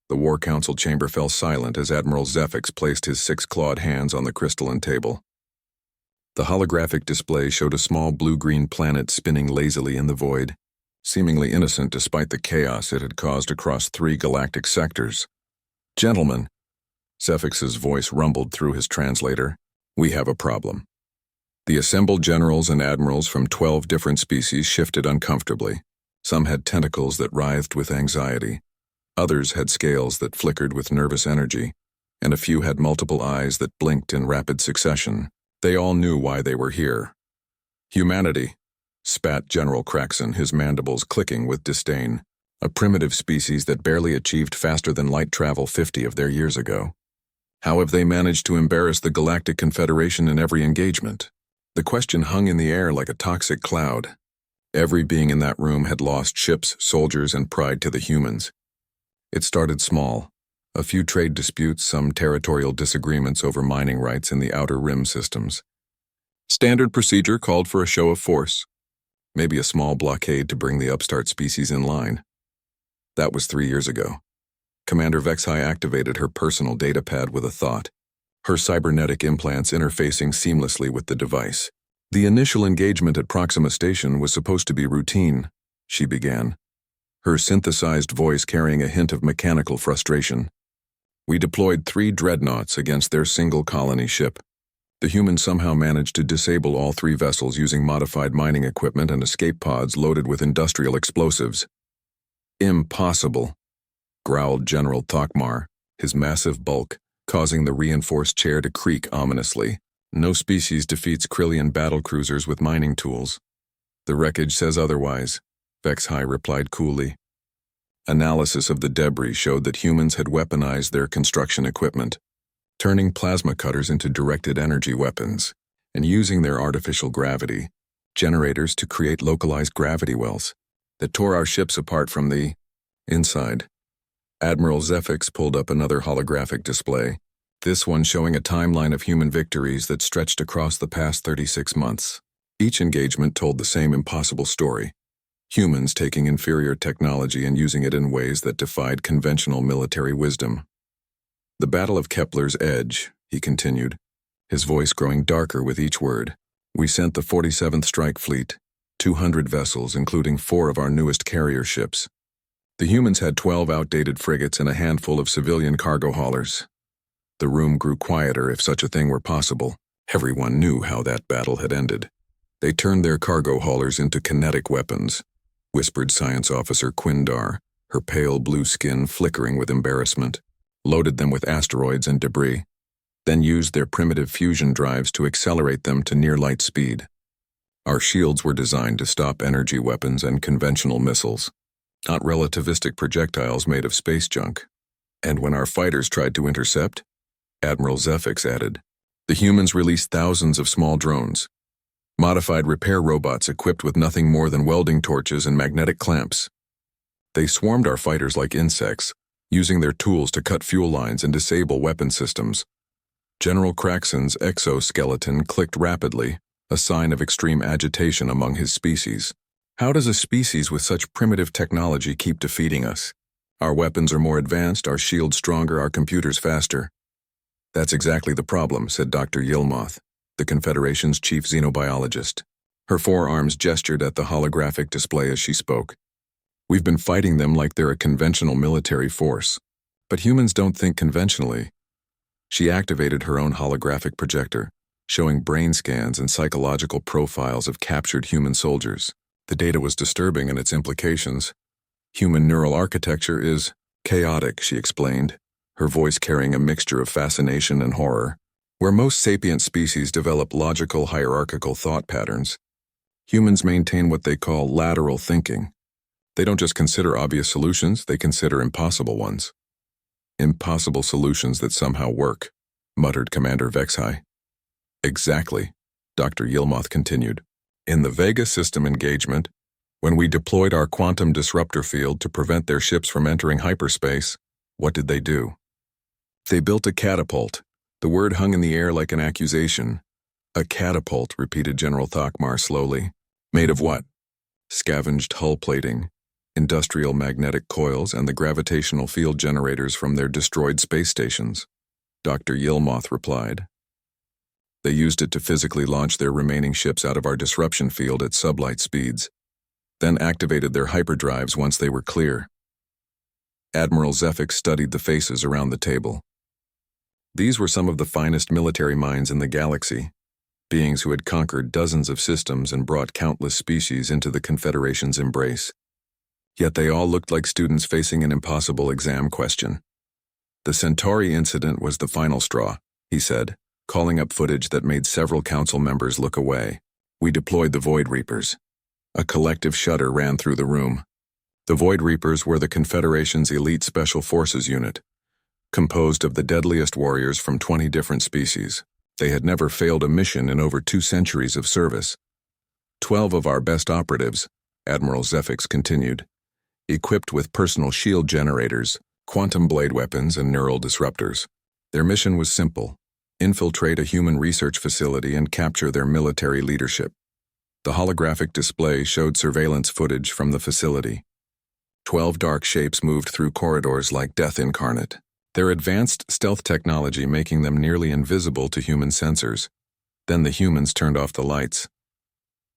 The War Council chamber fell silent as Admiral Zephyx placed his six-clawed hands on the crystalline table. The holographic display showed a small blue-green planet spinning lazily in the void, seemingly innocent despite the chaos it had caused across 3 galactic sectors. "Gentlemen," Zephix's voice rumbled through his translator, "we have a problem." The assembled generals and admirals from 12 different species shifted uncomfortably. Some had tentacles that writhed with anxiety. Others had scales that flickered with nervous energy, and a few had multiple eyes that blinked in rapid succession. They all knew why they were here. "Humanity," spat General Craxon, his mandibles clicking with disdain. "A primitive species that barely achieved faster than light travel 50 of their years ago. How have they managed to embarrass the Galactic Confederation in every engagement?" The question hung in the air like a toxic cloud. Every being in that room had lost ships, soldiers, and pride to the humans. It started small. A few trade disputes, some territorial disagreements over mining rights in the Outer Rim systems. Standard procedure called for a show of force. Maybe a small blockade to bring the upstart species in line. That was 3 years ago. Commander Vexhai activated her personal datapad with a thought, her cybernetic implants interfacing seamlessly with the device. "The initial engagement at Proxima Station was supposed to be routine," she began, her synthesized voice carrying a hint of mechanical frustration. "We deployed 3 dreadnoughts against their single colony ship. The humans somehow managed to disable all 3 vessels using modified mining equipment and escape pods loaded with industrial explosives." "Impossible," growled General Thokmar, his massive bulk causing the reinforced chair to creak ominously. "No species defeats Krillian battlecruisers with mining tools." "The wreckage says otherwise," Vexhai replied coolly. Analysis of the debris showed that humans had weaponized their construction equipment, turning plasma cutters into directed energy weapons, and using their artificial gravity generators to create localized gravity wells that tore our ships apart from the inside. Admiral Zephyx pulled up another holographic display, this one showing a timeline of human victories that stretched across the past 36 months. Each engagement told the same impossible story. Humans taking inferior technology and using it in ways that defied conventional military wisdom. "The Battle of Kepler's Edge," he continued, his voice growing darker with each word. "We sent the 47th Strike Fleet, 200 vessels, including 4 of our newest carrier ships. The humans had 12 outdated frigates and a handful of civilian cargo haulers." The room grew quieter, if such a thing were possible. Everyone knew how that battle had ended. "They turned their cargo haulers into kinetic weapons," whispered Science Officer Quindar, her pale blue skin flickering with embarrassment. "Loaded them with asteroids and debris, then used their primitive fusion drives to accelerate them to near-light speed. Our shields were designed to stop energy weapons and conventional missiles, not relativistic projectiles made of space junk. And when our fighters tried to intercept," Admiral Zephyx added, "the humans released thousands of small drones, modified repair robots equipped with nothing more than welding torches and magnetic clamps. They swarmed our fighters like insects, using their tools to cut fuel lines and disable weapon systems." General Craxon's exoskeleton clicked rapidly, a sign of extreme agitation among his species. "How does a species with such primitive technology keep defeating us? Our weapons are more advanced, our shields stronger, our computers faster." "That's exactly the problem," said Dr. Yilmoth, the Confederation's chief xenobiologist. Her forearms gestured at the holographic display as she spoke. "We've been fighting them like they're a conventional military force. But humans don't think conventionally." She activated her own holographic projector, showing brain scans and psychological profiles of captured human soldiers. The data was disturbing in its implications. "Human neural architecture is chaotic," she explained, her voice carrying a mixture of fascination and horror. "Where most sapient species develop logical, hierarchical thought patterns, humans maintain what they call lateral thinking. They don't just consider obvious solutions, they consider impossible ones." "Impossible solutions that somehow work," muttered Commander Vexhai. "Exactly," Dr. Yilmoth continued. "In the Vega system engagement, when we deployed our quantum disruptor field to prevent their ships from entering hyperspace, what did they do? They built a catapult." The word hung in the air like an accusation. "A catapult," repeated General Thokmar slowly. "Made of what?" "Scavenged hull plating. industrial magnetic coils and the gravitational field generators from their destroyed space stations, Dr. Yilmoth replied. They used it to physically launch their remaining ships out of our disruption field at sublight speeds, then activated their hyperdrives once they were clear. Admiral Zefix studied the faces around the table. These were some of the finest military minds in the galaxy, beings who had conquered dozens of systems and brought countless species into the Confederation's embrace. Yet they all looked like students facing an impossible exam question. The Centauri incident was the final straw, he said, calling up footage that made several council members look away. We deployed the Void Reapers. A collective shudder ran through the room. The Void Reapers were the Confederation's elite special forces unit, composed of the deadliest warriors from 20 different species. They had never failed a mission in over 2 centuries of service. 12 of our best operatives, Admiral Zefix continued, equipped with personal shield generators, quantum blade weapons, and neural disruptors. Their mission was simple: infiltrate a human research facility and capture their military leadership. The holographic display showed surveillance footage from the facility. 12 dark shapes moved through corridors like death incarnate, their advanced stealth technology making them nearly invisible to human sensors. Then the humans turned off the lights.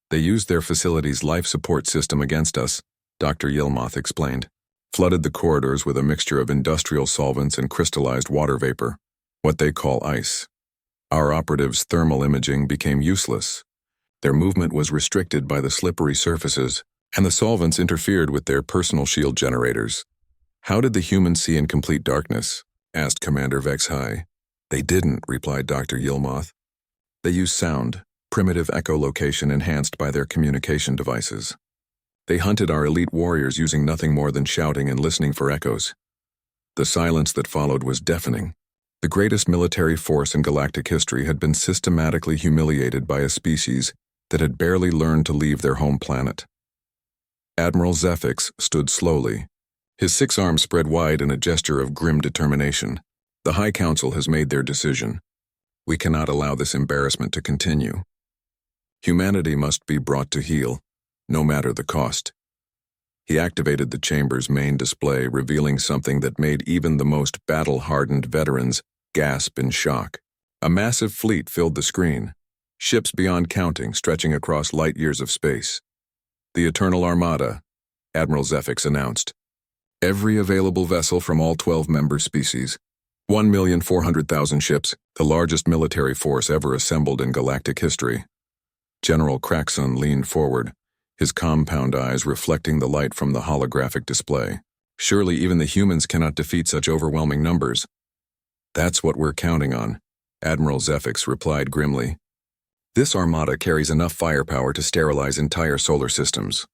They used their facility's life support system against us, Dr. Yilmoth explained. Flooded the corridors with a mixture of industrial solvents and crystallized water vapor, what they call ice. Our operatives' thermal imaging became useless. Their movement was restricted by the slippery surfaces, and the solvents interfered with their personal shield generators. How did the humans see in complete darkness? Asked Commander Vexhai. They didn't, replied Dr. Yilmoth. They used sound, primitive echolocation enhanced by their communication devices. They hunted our elite warriors using nothing more than shouting and listening for echoes. The silence that followed was deafening. The greatest military force in galactic history had been systematically humiliated by a species that had barely learned to leave their home planet. Admiral Zefix stood slowly, his 6 arms spread wide in a gesture of grim determination. The High Council has made their decision. We cannot allow this embarrassment to continue. Humanity must be brought to heel, no matter the cost. He activated the chamber's main display, revealing something that made even the most battle-hardened veterans gasp in shock. A massive fleet filled the screen, ships beyond counting stretching across light years of space. The Eternal Armada, Admiral Zefix announced. Every available vessel from all 12 member species. 1,400,000 ships, the largest military force ever assembled in galactic history. General Craxon leaned forward, his compound eyes reflecting the light from the holographic display. Surely even the humans cannot defeat such overwhelming numbers. That's what we're counting on, Admiral Zefix replied grimly. This armada carries enough firepower to sterilize entire solar systems.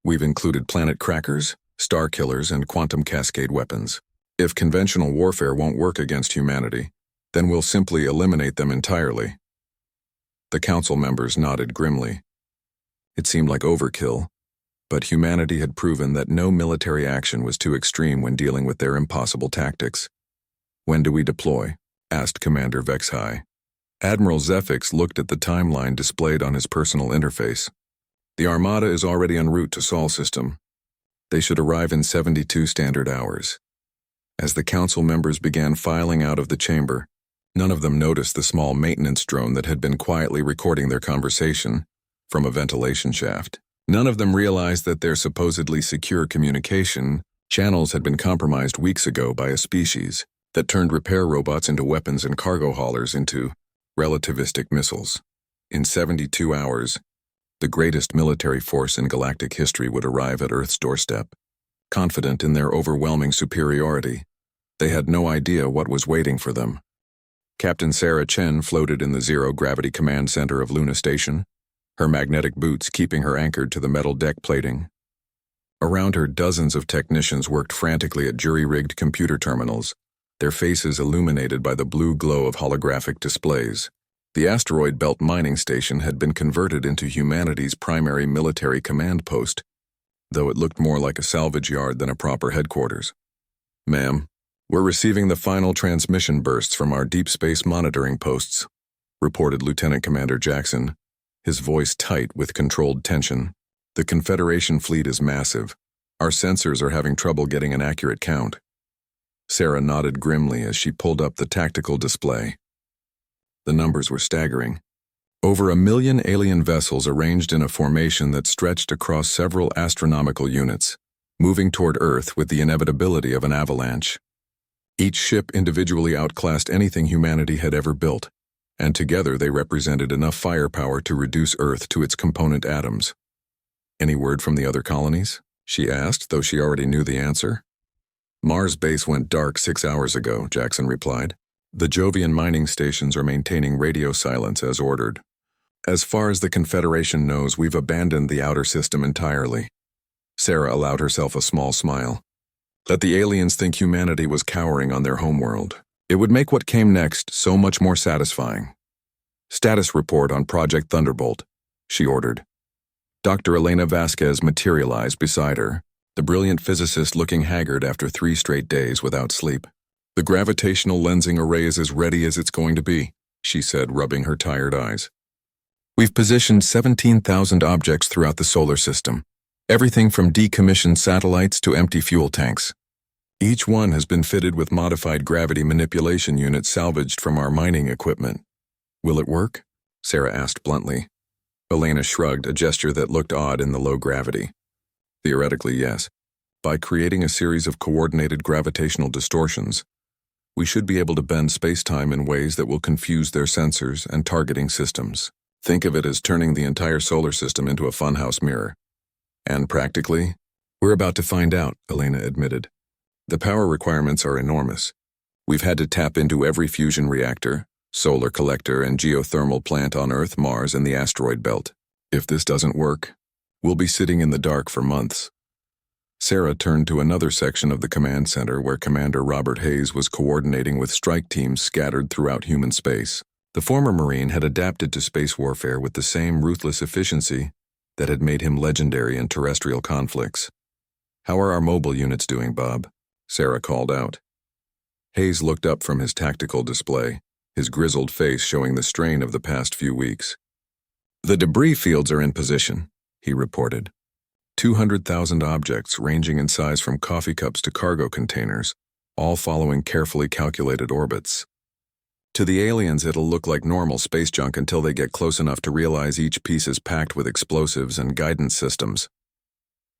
We've included planet crackers, star killers, and quantum cascade weapons. If conventional warfare won't work against humanity, then we'll simply eliminate them entirely. The council members nodded grimly. It seemed like overkill, but humanity had proven that no military action was too extreme when dealing with their impossible tactics. When do we deploy? Asked Commander Vexhai. Admiral Zefix looked at the timeline displayed on his personal interface. The Armada is already en route to Sol system. They should arrive in 72 standard hours. As the council members began filing out of the chamber, none of them noticed the small maintenance drone that had been quietly recording their conversation from a ventilation shaft. None of them realized that their supposedly secure communication channels had been compromised weeks ago by a species that turned repair robots into weapons and cargo haulers into relativistic missiles. In 72 hours, the greatest military force in galactic history would arrive at Earth's doorstep. Confident in their overwhelming superiority, they had no idea what was waiting for them. Captain Sarah Chen floated in the zero-gravity command center of Luna Station, her magnetic boots keeping her anchored to the metal deck plating. Around her, dozens of technicians worked frantically at jury-rigged computer terminals, their faces illuminated by the blue glow of holographic displays. The asteroid belt mining station had been converted into humanity's primary military command post, though it looked more like a salvage yard than a proper headquarters. Ma'am, we're receiving the final transmission bursts from our deep space monitoring posts, reported Lieutenant Commander Jackson, his voice tight with controlled tension. The Confederation fleet is massive, Our sensors are having trouble getting an accurate count. Sarah nodded grimly as she pulled up the tactical display. The numbers were staggering. Over 1 million alien vessels arranged in a formation that stretched across several astronomical units, moving toward Earth with the inevitability of an avalanche. Each ship individually outclassed anything humanity had ever built, and together they represented enough firepower to reduce Earth to its component atoms. Any word from the other colonies? She asked, though she already knew the answer. Mars base went dark 6 hours ago, Jackson replied. The Jovian mining stations are maintaining radio silence as ordered. As far as the Confederation knows, we've abandoned the outer system entirely. Sarah allowed herself a small smile. Let the aliens think humanity was cowering on their homeworld. It would make what came next so much more satisfying. Status report on Project Thunderbolt, she ordered. Dr. Elena Vasquez materialized beside her, the brilliant physicist looking haggard after 3 straight days without sleep. The gravitational lensing array is as ready as it's going to be, she said, rubbing her tired eyes. We've positioned 17,000 objects throughout the solar system, everything from decommissioned satellites to empty fuel tanks. Each one has been fitted with modified gravity manipulation units salvaged from our mining equipment. Will it work? Sarah asked bluntly. Elena shrugged, a gesture that looked odd in the low gravity. Theoretically, yes. By creating a series of coordinated gravitational distortions, we should be able to bend space-time in ways that will confuse their sensors and targeting systems. Think of it as turning the entire solar system into a funhouse mirror. And practically, we're about to find out, Elena admitted. The power requirements are enormous. We've had to tap into every fusion reactor, solar collector, and geothermal plant on Earth, Mars, and the asteroid belt. If this doesn't work, we'll be sitting in the dark for months. Sarah turned to another section of the command center where Commander Robert Hayes was coordinating with strike teams scattered throughout human space. The former Marine had adapted to space warfare with the same ruthless efficiency that had made him legendary in terrestrial conflicts. How are our mobile units doing, Bob? Sarah called out. Hayes looked up from his tactical display, his grizzled face showing the strain of the past few weeks. The debris fields are in position, he reported. 200,000 objects ranging in size from coffee cups to cargo containers, all following carefully calculated orbits. To the aliens, it'll look like normal space junk until they get close enough to realize each piece is packed with explosives and guidance systems.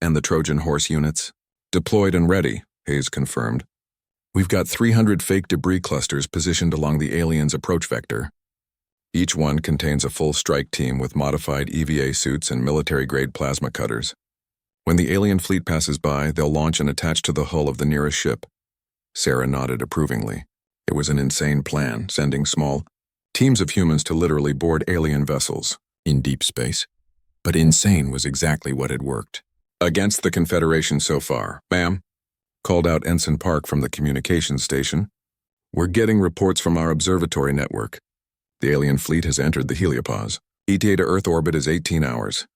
And the Trojan horse units? Deployed and ready, Hayes confirmed. We've got 300 fake debris clusters positioned along the aliens' approach vector. Each one contains a full strike team with modified EVA suits and military-grade plasma cutters. When the alien fleet passes by, they'll launch and attach to the hull of the nearest ship. Sarah nodded approvingly. It was an insane plan, sending small teams of humans to literally board alien vessels in deep space. But insane was exactly what had worked. Against the Confederation so far, ma'am, called out Ensign Park from the communications station. We're getting reports from our observatory network. The alien fleet has entered the heliopause. ETA to Earth orbit is 18 hours.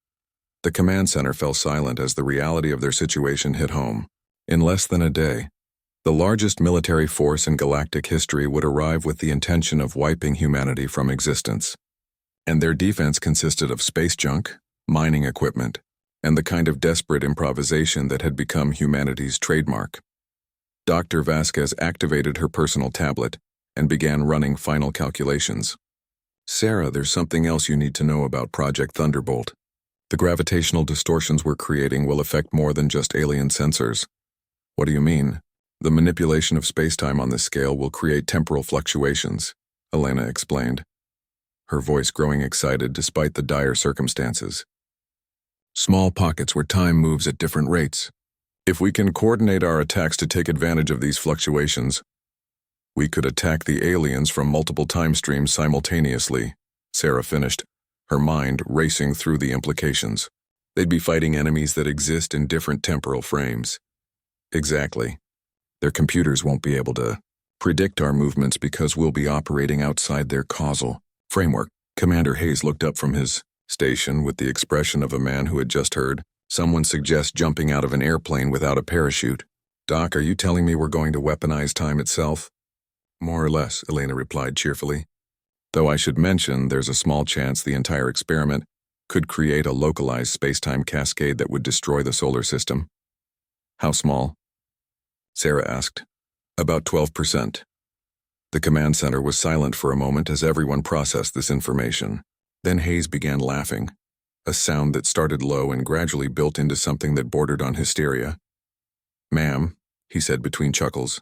The command center fell silent as the reality of their situation hit home. In less than a day, the largest military force in galactic history would arrive with the intention of wiping humanity from existence. And their defense consisted of space junk, mining equipment, and the kind of desperate improvisation that had become humanity's trademark. Dr. Vasquez activated her personal tablet and began running final calculations. Sarah, there's something else you need to know about Project Thunderbolt. The gravitational distortions we're creating will affect more than just alien sensors. What do you mean? The manipulation of spacetime on this scale will create temporal fluctuations, Elena explained, her voice growing excited despite the dire circumstances. Small pockets where time moves at different rates. If we can coordinate our attacks to take advantage of these fluctuations, we could attack the aliens from multiple time streams simultaneously, Sarah finished, her mind racing through the implications. They'd be fighting enemies that exist in different temporal frames. Exactly. Their computers won't be able to predict our movements because we'll be operating outside their causal framework. Commander Hayes looked up from his station with the expression of a man who had just heard someone suggest jumping out of an airplane without a parachute. Doc, are you telling me we're going to weaponize time itself? More or less, Elena replied cheerfully. Though I should mention there's a small chance the entire experiment could create a localized space-time cascade that would destroy the solar system. How small? Sarah asked. About 12%. The command center was silent for a moment as everyone processed this information. Then Hayes began laughing, a sound that started low and gradually built into something that bordered on hysteria. "Ma'am," he said between chuckles,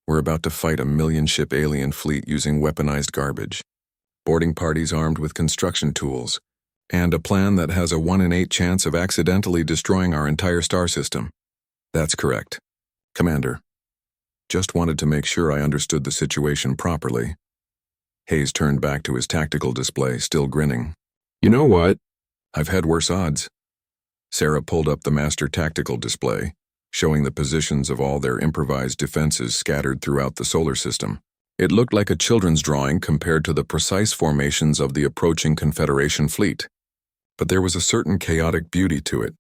"we're about to fight a million-ship alien fleet using weaponized garbage, boarding parties armed with construction tools, and a plan that has a 1 in 8 chance of accidentally destroying our entire star system." "That's correct, Commander. Just wanted to make sure I understood the situation properly." Hayes turned back to his tactical display, still grinning. "You know what? I've had worse odds." Sarah pulled up the master tactical display, showing the positions of all their improvised defenses scattered throughout the solar system. It looked like a children's drawing compared to the precise formations of the approaching Confederation fleet. But there was a certain chaotic beauty to it.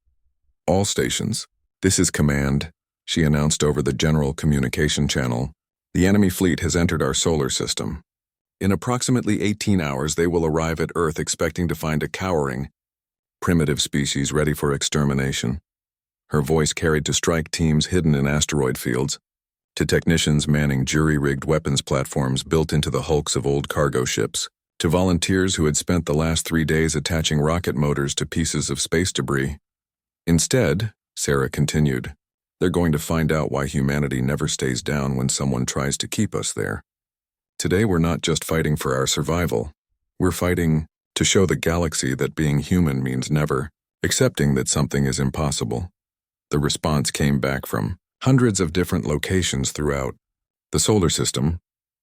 "All stations, this is Command," she announced over the general communication channel. "The enemy fleet has entered our solar system. In approximately 18 hours, they will arrive at Earth expecting to find a cowering, primitive species ready for extermination." Her voice carried to strike teams hidden in asteroid fields, to technicians manning jury-rigged weapons platforms built into the hulks of old cargo ships, to volunteers who had spent the last 3 days attaching rocket motors to pieces of space debris. "Instead," Sarah continued, "they're going to find out why humanity never stays down when someone tries to keep us there. Today we're not just fighting for our survival. We're fighting to show the galaxy that being human means never accepting that something is impossible." The response came back from hundreds of different locations throughout the solar system,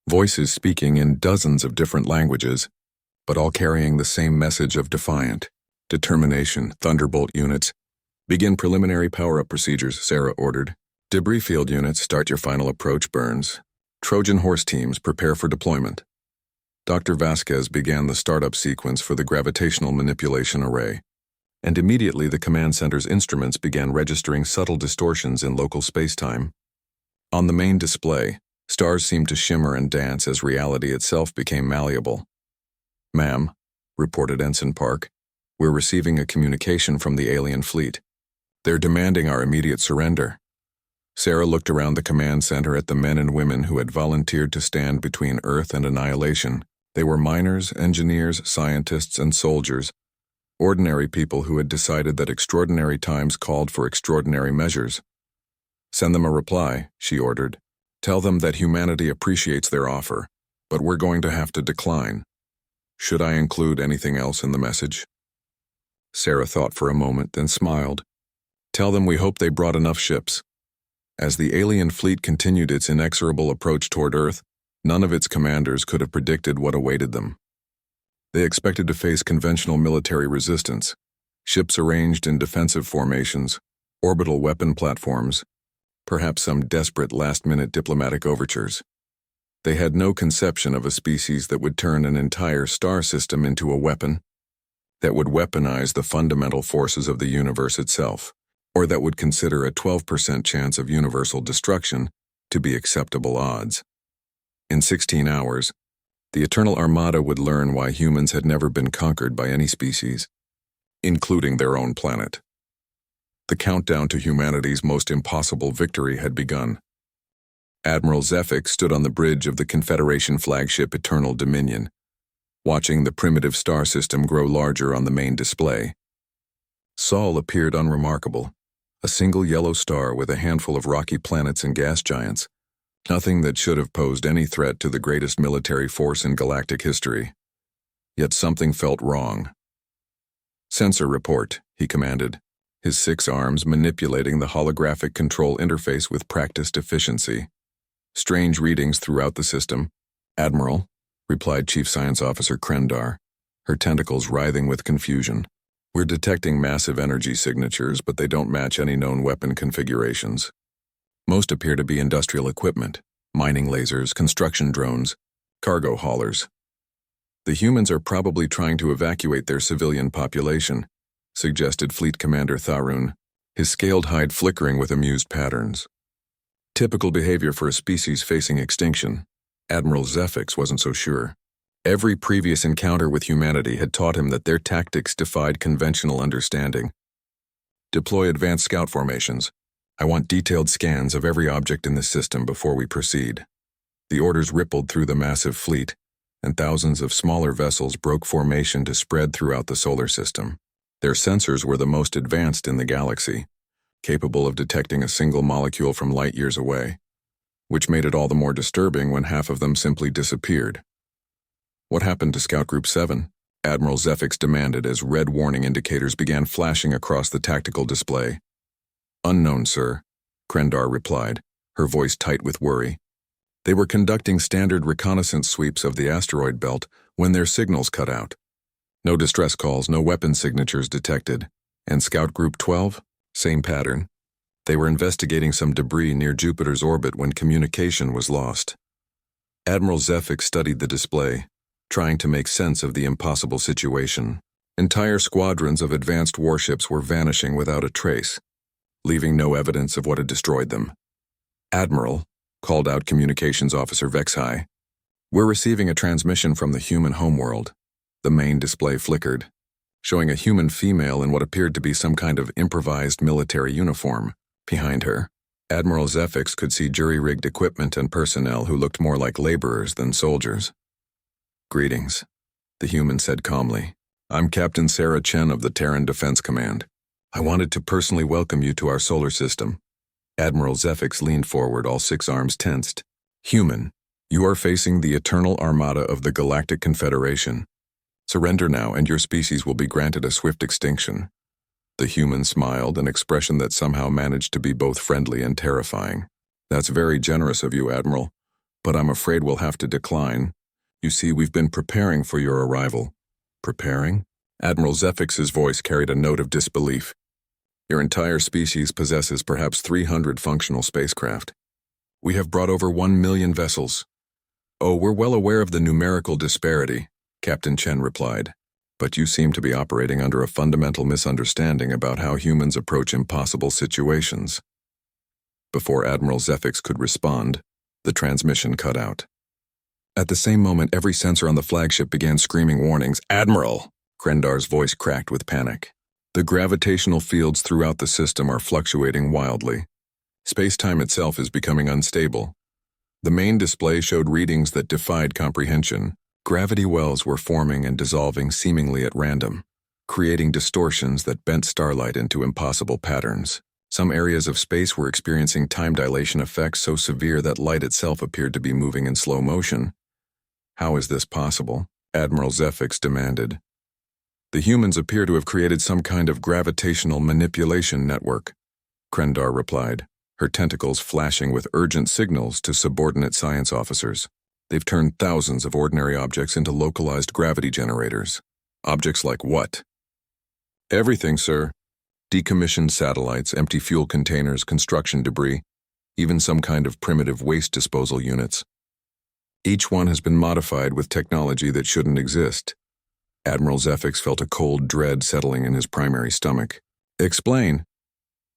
voices speaking in dozens of different languages, but all carrying the same message of defiant determination. "Thunderbolt units, begin preliminary power-up procedures," Sarah ordered. "Debris field units, start your final approach burns. Trojan horse teams, prepare for deployment." Dr. Vasquez began the startup sequence for the gravitational manipulation array, and immediately the command center's instruments began registering subtle distortions in local spacetime. On the main display, stars seemed to shimmer and dance as reality itself became malleable. "Ma'am," reported Ensign Park, "we're receiving a communication from the alien fleet. They're demanding our immediate surrender." Sarah looked around the command center at the men and women who had volunteered to stand between Earth and annihilation. They were miners, engineers, scientists, and soldiers, ordinary people who had decided that extraordinary times called for extraordinary measures. "Send them a reply," she ordered. "Tell them that humanity appreciates their offer, but we're going to have to decline." "Should I include anything else in the message?" Sarah thought for a moment, then smiled. "Tell them we hope they brought enough ships." As the alien fleet continued its inexorable approach toward Earth, none of its commanders could have predicted what awaited them. They expected to face conventional military resistance, ships arranged in defensive formations, orbital weapon platforms, perhaps some desperate last-minute diplomatic overtures. They had no conception of a species that would turn an entire star system into a weapon, that would weaponize the fundamental forces of the universe itself, or that would consider a 12% chance of universal destruction to be acceptable odds. In 16 hours, the Eternal Armada would learn why humans had never been conquered by any species, including their own planet. The countdown to humanity's most impossible victory had begun. Admiral Zephyx stood on the bridge of the Confederation flagship Eternal Dominion, watching the primitive star system grow larger on the main display. Sol appeared unremarkable, a single yellow star with a handful of rocky planets and gas giants, nothing that should have posed any threat to the greatest military force in galactic history. Yet something felt wrong. "Sensor report," he commanded, his 6 arms manipulating the holographic control interface with practiced efficiency. "Strange readings throughout the system." "Admiral," replied Chief Science Officer Krendar, her tentacles writhing with confusion. "We're detecting massive energy signatures, but they don't match any known weapon configurations. Most appear to be industrial equipment, mining lasers, construction drones, cargo haulers. The humans are probably trying to evacuate their civilian population," suggested Fleet Commander Tharun, his scaled hide flickering with amused patterns. Typical behavior for a species facing extinction. Admiral Zephyx wasn't so sure. Every previous encounter with humanity had taught him that their tactics defied conventional understanding. "Deploy advanced scout formations. I want detailed scans of every object in this system before we proceed. The orders rippled through the massive fleet, and thousands of smaller vessels broke formation to spread throughout the solar system. Their sensors were the most advanced in the galaxy, capable of detecting a single molecule from light years away, which made it all the more disturbing when half of them simply disappeared. What happened to Scout Group 7? Admiral Zefix demanded as red warning indicators began flashing across the tactical display. Unknown, sir, Krendar replied, her voice tight with worry. They were conducting standard reconnaissance sweeps of the asteroid belt when their signals cut out. No distress calls, no weapon signatures detected. And Scout Group 12? Same pattern. They were investigating some debris near Jupiter's orbit when communication was lost. Admiral Zefix studied the display, trying to make sense of the impossible situation. Entire squadrons of advanced warships were vanishing without a trace, leaving no evidence of what had destroyed them. Admiral, called out Communications Officer Vexhai, we're receiving a transmission from the human homeworld. The main display flickered, showing a human female in what appeared to be some kind of improvised military uniform. Behind her, Admiral Zefix could see jury-rigged equipment and personnel who looked more like laborers than soldiers. Greetings, the human said calmly. I'm Captain Sarah Chen of the Terran Defense Command. I wanted to personally welcome you to our solar system. Admiral Zefix leaned forward, all 6 arms tensed. Human, you are facing the eternal armada of the Galactic Confederation. Surrender now and your species will be granted a swift extinction. The human smiled, an expression that somehow managed to be both friendly and terrifying. That's very generous of you, Admiral, but I'm afraid we'll have to decline. You see, we've been preparing for your arrival. Preparing? Admiral Zefix's voice carried a note of disbelief. Your entire species possesses perhaps 300 functional spacecraft. We have brought over 1 million vessels. Oh, we're well aware of the numerical disparity, Captain Chen replied. But you seem to be operating under a fundamental misunderstanding about how humans approach impossible situations. Before Admiral Zefix could respond, the transmission cut out. At the same moment, every sensor on the flagship began screaming warnings. Admiral! Krendar's voice cracked with panic. The gravitational fields throughout the system are fluctuating wildly. Space-time itself is becoming unstable. The main display showed readings that defied comprehension. Gravity wells were forming and dissolving seemingly at random, creating distortions that bent starlight into impossible patterns. Some areas of space were experiencing time dilation effects so severe that light itself appeared to be moving in slow motion. How is this possible? Admiral Zefix demanded. The humans appear to have created some kind of gravitational manipulation network, Krendar replied, her tentacles flashing with urgent signals to subordinate science officers. They've turned thousands of ordinary objects into localized gravity generators. Objects like what? Everything, sir. Decommissioned satellites, empty fuel containers, construction debris, even some kind of primitive waste disposal units. Each one has been modified with technology that shouldn't exist. Admiral Zefix felt a cold dread settling in his primary stomach. Explain.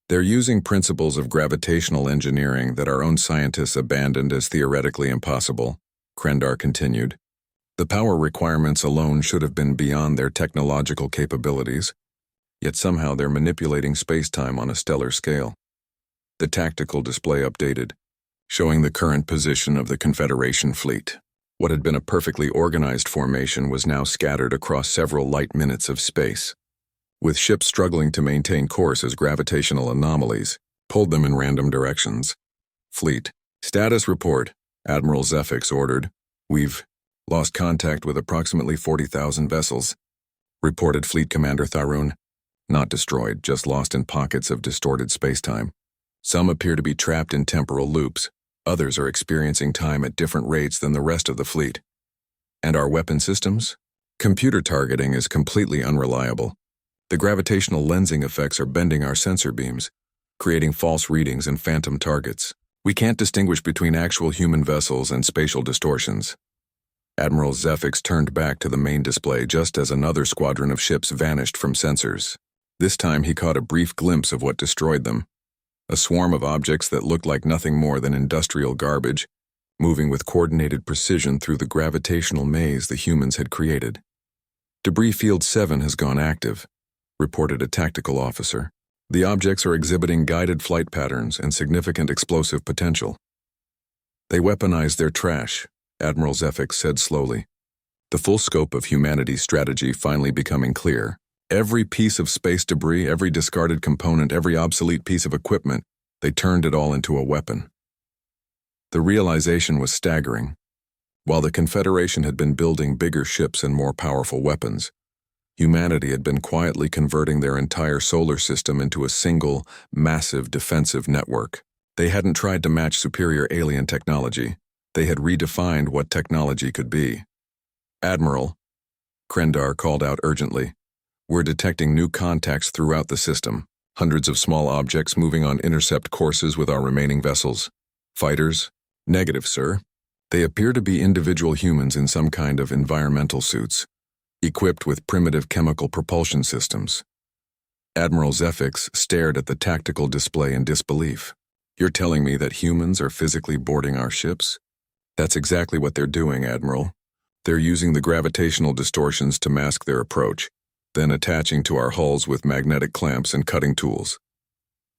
They're using principles of gravitational engineering that our own scientists abandoned as theoretically impossible, Krendar continued. The power requirements alone should have been beyond their technological capabilities, yet somehow they're manipulating space-time on a stellar scale. The tactical display updated, showing the current position of the Confederation fleet. What had been a perfectly organized formation was now scattered across several light minutes of space, with ships struggling to maintain course as gravitational anomalies pulled them in random directions. Fleet. Status report, Admiral Zefix ordered. We've lost contact with approximately 40,000 vessels, reported Fleet Commander Tharun. Not destroyed, just lost in pockets of distorted spacetime. Some appear to be trapped in temporal loops. Others are experiencing time at different rates than the rest of the fleet. And our weapon systems? Computer targeting is completely unreliable. The gravitational lensing effects are bending our sensor beams, creating false readings and phantom targets. We can't distinguish between actual human vessels and spatial distortions. Admiral Zefix turned back to the main display just as another squadron of ships vanished from sensors. This time he caught a brief glimpse of what destroyed them. A swarm of objects that looked like nothing more than industrial garbage, moving with coordinated precision through the gravitational maze the humans had created. Debris Field 7 has gone active, reported a tactical officer. The objects are exhibiting guided flight patterns and significant explosive potential. They weaponize their trash, Admiral Zefix said slowly. The full scope of humanity's strategy finally becoming clear. Every piece of space debris, every discarded component, every obsolete piece of equipment, they turned it all into a weapon. The realization was staggering. While the Confederation had been building bigger ships and more powerful weapons, humanity had been quietly converting their entire solar system into a single, massive defensive network. They hadn't tried to match superior alien technology. They had redefined what technology could be. Admiral, Krendar called out urgently, we're detecting new contacts throughout the system. Hundreds of small objects moving on intercept courses with our remaining vessels. Fighters? Negative, sir. They appear to be individual humans in some kind of environmental suits, equipped with primitive chemical propulsion systems. Admiral Zefix stared at the tactical display in disbelief. You're telling me that humans are physically boarding our ships? That's exactly what they're doing, Admiral. They're using the gravitational distortions to mask their approach, then attaching to our hulls with magnetic clamps and cutting tools.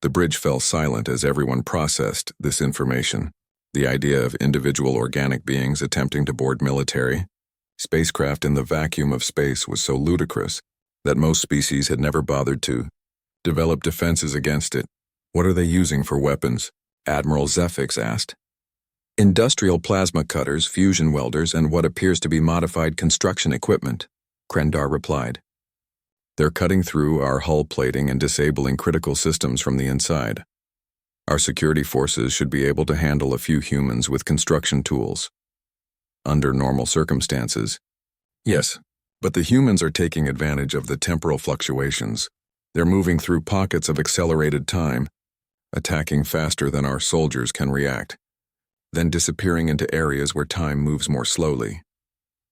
The bridge fell silent as everyone processed this information. The idea of individual organic beings attempting to board military spacecraft in the vacuum of space was so ludicrous that most species had never bothered to develop defenses against it. What are they using for weapons? Admiral Zefix asked. Industrial plasma cutters, fusion welders, and what appears to be modified construction equipment, Krendar replied. They're cutting through our hull plating and disabling critical systems from the inside. Our security forces should be able to handle a few humans with construction tools. Under normal circumstances. Yes, but the humans are taking advantage of the temporal fluctuations. They're moving through pockets of accelerated time, attacking faster than our soldiers can react, then disappearing into areas where time moves more slowly.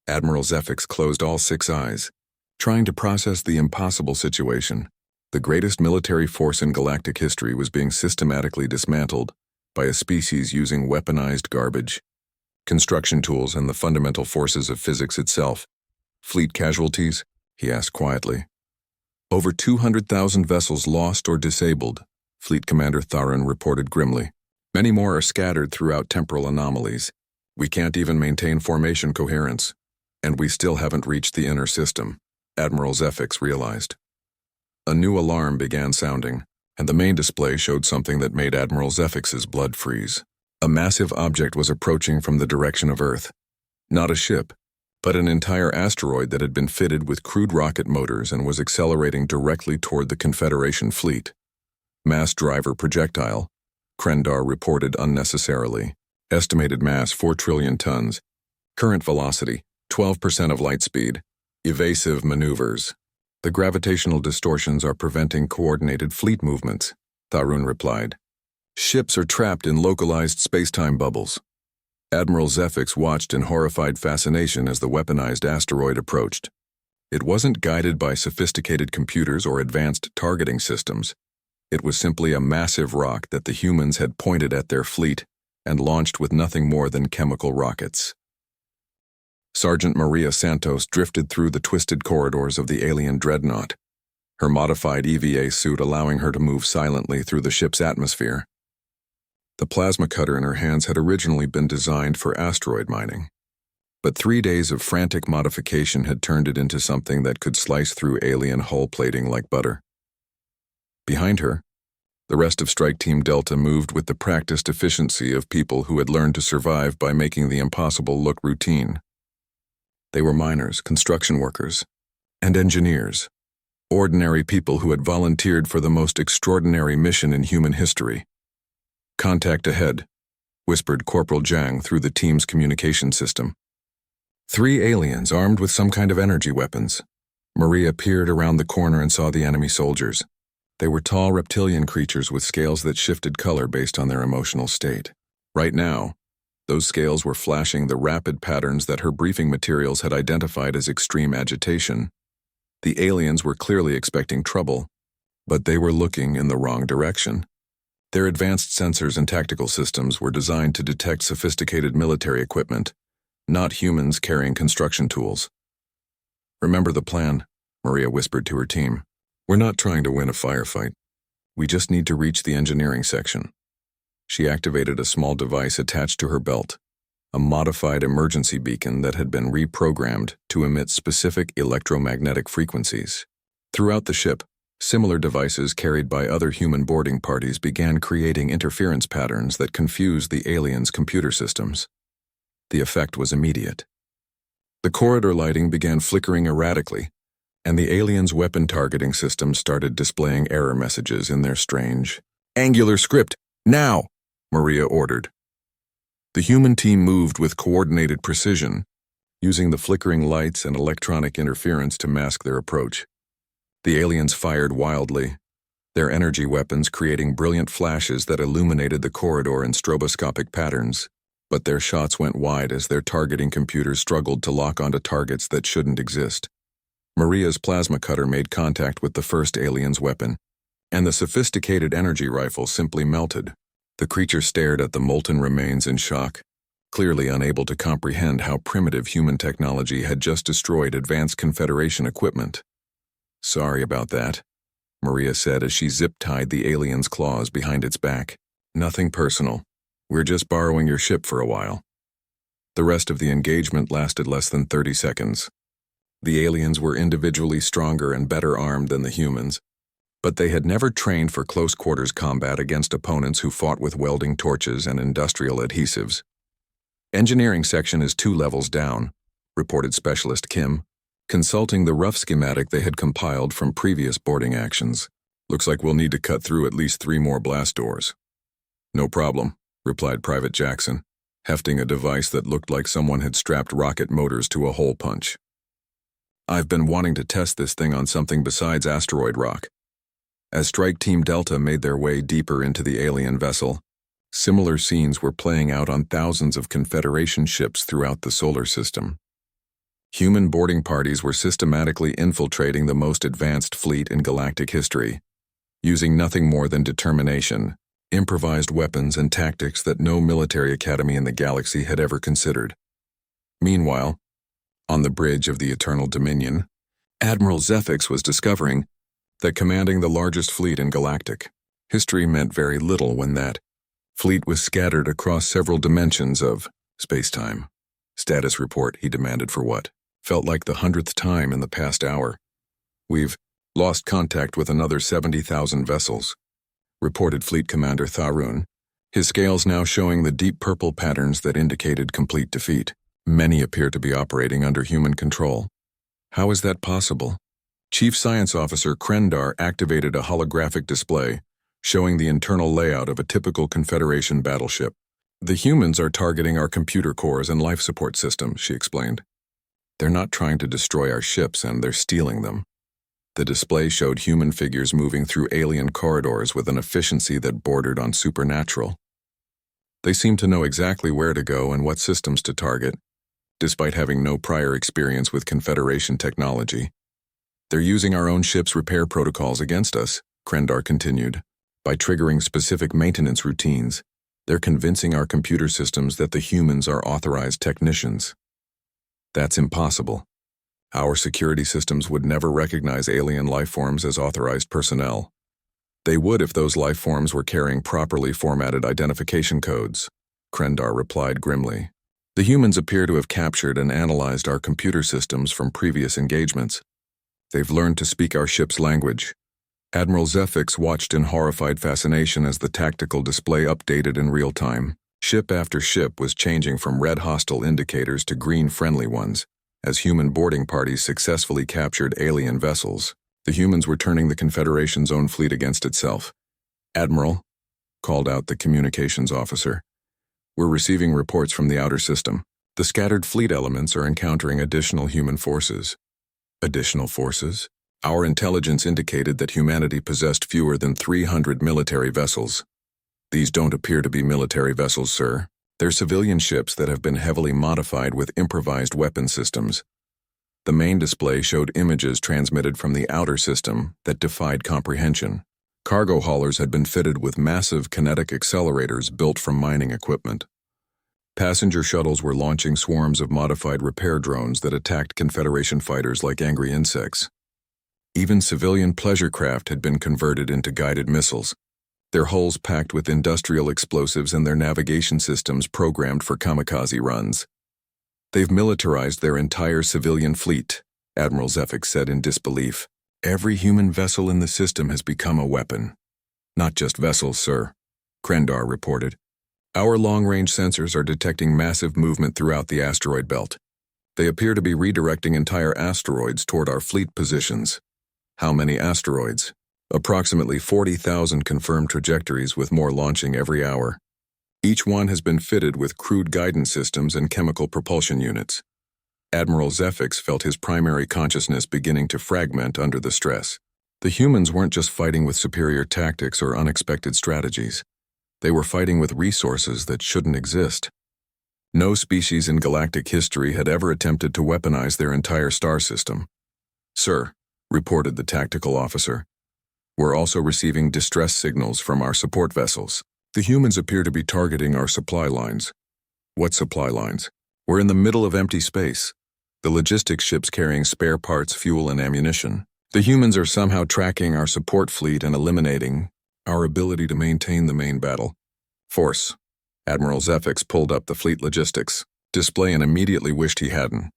Admiral Zefix closed all 6 eyes, trying to process the impossible situation. The greatest military force in galactic history was being systematically dismantled by a species using weaponized garbage, construction tools, and the fundamental forces of physics itself. Fleet casualties? He asked quietly. Over 200,000 vessels lost or disabled, Fleet Commander Tharun reported grimly. Many more are scattered throughout temporal anomalies. We can't even maintain formation coherence. And we still haven't reached the inner system, Admiral Zefix realized. A new alarm began sounding, and the main display showed something that made Admiral Zefix's blood freeze. A massive object was approaching from the direction of Earth. Not a ship, but an entire asteroid that had been fitted with crude rocket motors and was accelerating directly toward the Confederation fleet. Mass driver projectile, Krendar reported unnecessarily. Estimated mass 4 trillion tons. Current velocity 12% of light speed. Evasive maneuvers. The gravitational distortions are preventing coordinated fleet movements, Tharun replied. Ships are trapped in localized space-time bubbles. Admiral Zefix watched in horrified fascination as the weaponized asteroid approached. It wasn't guided by sophisticated computers or advanced targeting systems. It was simply a massive rock that the humans had pointed at their fleet and launched with nothing more than chemical rockets. Sergeant Maria Santos drifted through the twisted corridors of the alien dreadnought, her modified EVA suit allowing her to move silently through the ship's atmosphere. The plasma cutter in her hands had originally been designed for asteroid mining, but 3 days of frantic modification had turned it into something that could slice through alien hull plating like butter. Behind her, the rest of Strike Team Delta moved with the practiced efficiency of people who had learned to survive by making the impossible look routine. They were miners, construction workers, and engineers, ordinary people who had volunteered for the most extraordinary mission in human history. Contact ahead, whispered Corporal Zhang through the team's communication system. 3 aliens armed with some kind of energy weapons. Maria peered around the corner and saw the enemy soldiers. They were tall reptilian creatures with scales that shifted color based on their emotional state. Right now, those scales were flashing the rapid patterns that her briefing materials had identified as extreme agitation. The aliens were clearly expecting trouble, but they were looking in the wrong direction. Their advanced sensors and tactical systems were designed to detect sophisticated military equipment, not humans carrying construction tools. Remember the plan, Maria whispered to her team. We're not trying to win a firefight. We just need to reach the engineering section. She activated a small device attached to her belt, a modified emergency beacon that had been reprogrammed to emit specific electromagnetic frequencies. Throughout the ship, similar devices carried by other human boarding parties began creating interference patterns that confused the aliens' computer systems. The effect was immediate. The corridor lighting began flickering erratically, and the aliens' weapon targeting systems started displaying error messages in their strange, "Angular script, now!" Maria ordered. The human team moved with coordinated precision, using the flickering lights and electronic interference to mask their approach. The aliens fired wildly, their energy weapons creating brilliant flashes that illuminated the corridor in stroboscopic patterns, but their shots went wide as their targeting computers struggled to lock onto targets that shouldn't exist. Maria's plasma cutter made contact with the first alien's weapon, and the sophisticated energy rifle simply melted. The creature stared at the molten remains in shock, clearly unable to comprehend how primitive human technology had just destroyed advanced Confederation equipment. "Sorry about that," Maria said as she zip-tied the alien's claws behind its back. "Nothing personal. We're just borrowing your ship for a while." The rest of the engagement lasted less than 30 seconds. The aliens were individually stronger and better armed than the humans, but they had never trained for close-quarters combat against opponents who fought with welding torches and industrial adhesives. "Engineering section is 2 levels down," reported Specialist Kim, consulting the rough schematic they had compiled from previous boarding actions. "Looks like we'll need to cut through at least 3 more blast doors." "No problem," replied Private Jackson, hefting a device that looked like someone had strapped rocket motors to a hole punch. "I've been wanting to test this thing on something besides asteroid rock." As Strike Team Delta made their way deeper into the alien vessel, similar scenes were playing out on thousands of Confederation ships throughout the solar system. Human boarding parties were systematically infiltrating the most advanced fleet in galactic history, using nothing more than determination, improvised weapons and tactics that no military academy in the galaxy had ever considered. Meanwhile, on the bridge of the Eternal Dominion, Admiral Zefix was discovering that commanding the largest fleet in galactic history meant very little when that fleet was scattered across several dimensions of space-time. "Status report," he demanded for what felt like the 100th time in the past hour. "We've lost contact with another 70,000 vessels," reported Fleet Commander Tharun, his scales now showing the deep purple patterns that indicated complete defeat. "Many appear to be operating under human control." "How is that possible?" Chief Science Officer Krendar activated a holographic display, showing the internal layout of a typical Confederation battleship. "The humans are targeting our computer cores and life support systems," she explained. "They're not trying to destroy our ships, and they're stealing them." The display showed human figures moving through alien corridors with an efficiency that bordered on supernatural. They seemed to know exactly where to go and what systems to target, despite having no prior experience with Confederation technology. "They're using our own ship's repair protocols against us," Krendar continued. "By triggering specific maintenance routines, they're convincing our computer systems that the humans are authorized technicians." "That's impossible. Our security systems would never recognize alien life forms as authorized personnel. They would if those life forms were carrying properly formatted identification codes," Krendar replied grimly. "The humans appear to have captured and analyzed our computer systems from previous engagements. They've learned to speak our ship's language." Admiral Zefix watched in horrified fascination as the tactical display updated in real time. Ship after ship was changing from red hostile indicators to green friendly ones, as human boarding parties successfully captured alien vessels. The humans were turning the Confederation's own fleet against itself. "Admiral," called out the communications officer, "we're receiving reports from the outer system. The scattered fleet elements are encountering additional human forces." "Additional forces?" "Our intelligence indicated that humanity possessed fewer than 300 military vessels." "These don't appear to be military vessels, sir. They're civilian ships that have been heavily modified with improvised weapon systems." The main display showed images transmitted from the outer system that defied comprehension. Cargo haulers had been fitted with massive kinetic accelerators built from mining equipment. Passenger shuttles were launching swarms of modified repair drones that attacked Confederation fighters like angry insects. Even civilian pleasure craft had been converted into guided missiles, their hulls packed with industrial explosives and their navigation systems programmed for kamikaze runs. They've militarized their entire civilian fleet, Admiral Zefik said in disbelief. Every human vessel in the system has become a weapon. Not just vessels, sir, Krendar reported. Our long-range sensors are detecting massive movement throughout the asteroid belt. They appear to be redirecting entire asteroids toward our fleet positions. How many asteroids? Approximately 40,000 confirmed trajectories, with more launching every hour. Each one has been fitted with crude guidance systems and chemical propulsion units. Admiral Zefik felt his primary consciousness beginning to fragment under the stress. The humans weren't just fighting with superior tactics or unexpected strategies. They were fighting with resources that shouldn't exist. No species in galactic history had ever attempted to weaponize their entire star system. Sir, reported the tactical officer, we're also receiving distress signals from our support vessels. The humans appear to be targeting our supply lines. What supply lines? We're in the middle of empty space. The logistics ships carrying spare parts, fuel, and ammunition. The humans are somehow tracking our support fleet and eliminating our ability to maintain the main battle force. Admiral Zefik pulled up the fleet logistics display and immediately wished he hadn't.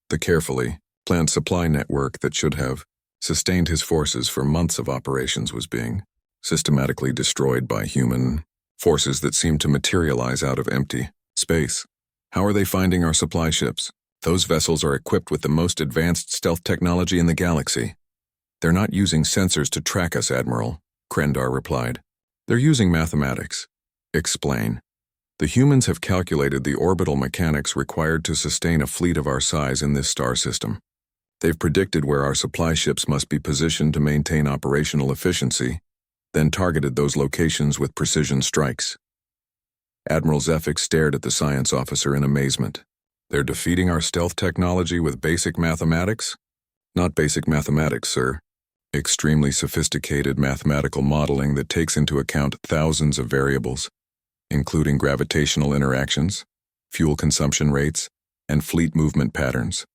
The carefully planned supply network that should have sustained his forces for months of operations was being systematically destroyed by human forces that seemed to materialize out of empty space. How are they finding our supply ships? Those vessels are equipped with the most advanced stealth technology in the galaxy. They're not using sensors to track us, Admiral, Krendar replied. They're using mathematics. Explain. The humans have calculated the orbital mechanics required to sustain a fleet of our size in this star system. They've predicted where our supply ships must be positioned to maintain operational efficiency, then targeted those locations with precision strikes. Admiral Zefik stared at the science officer in amazement. They're defeating our stealth technology with basic mathematics? Not basic mathematics, sir. Extremely sophisticated mathematical modeling that takes into account thousands of variables, including gravitational interactions, fuel consumption rates, and fleet movement patterns.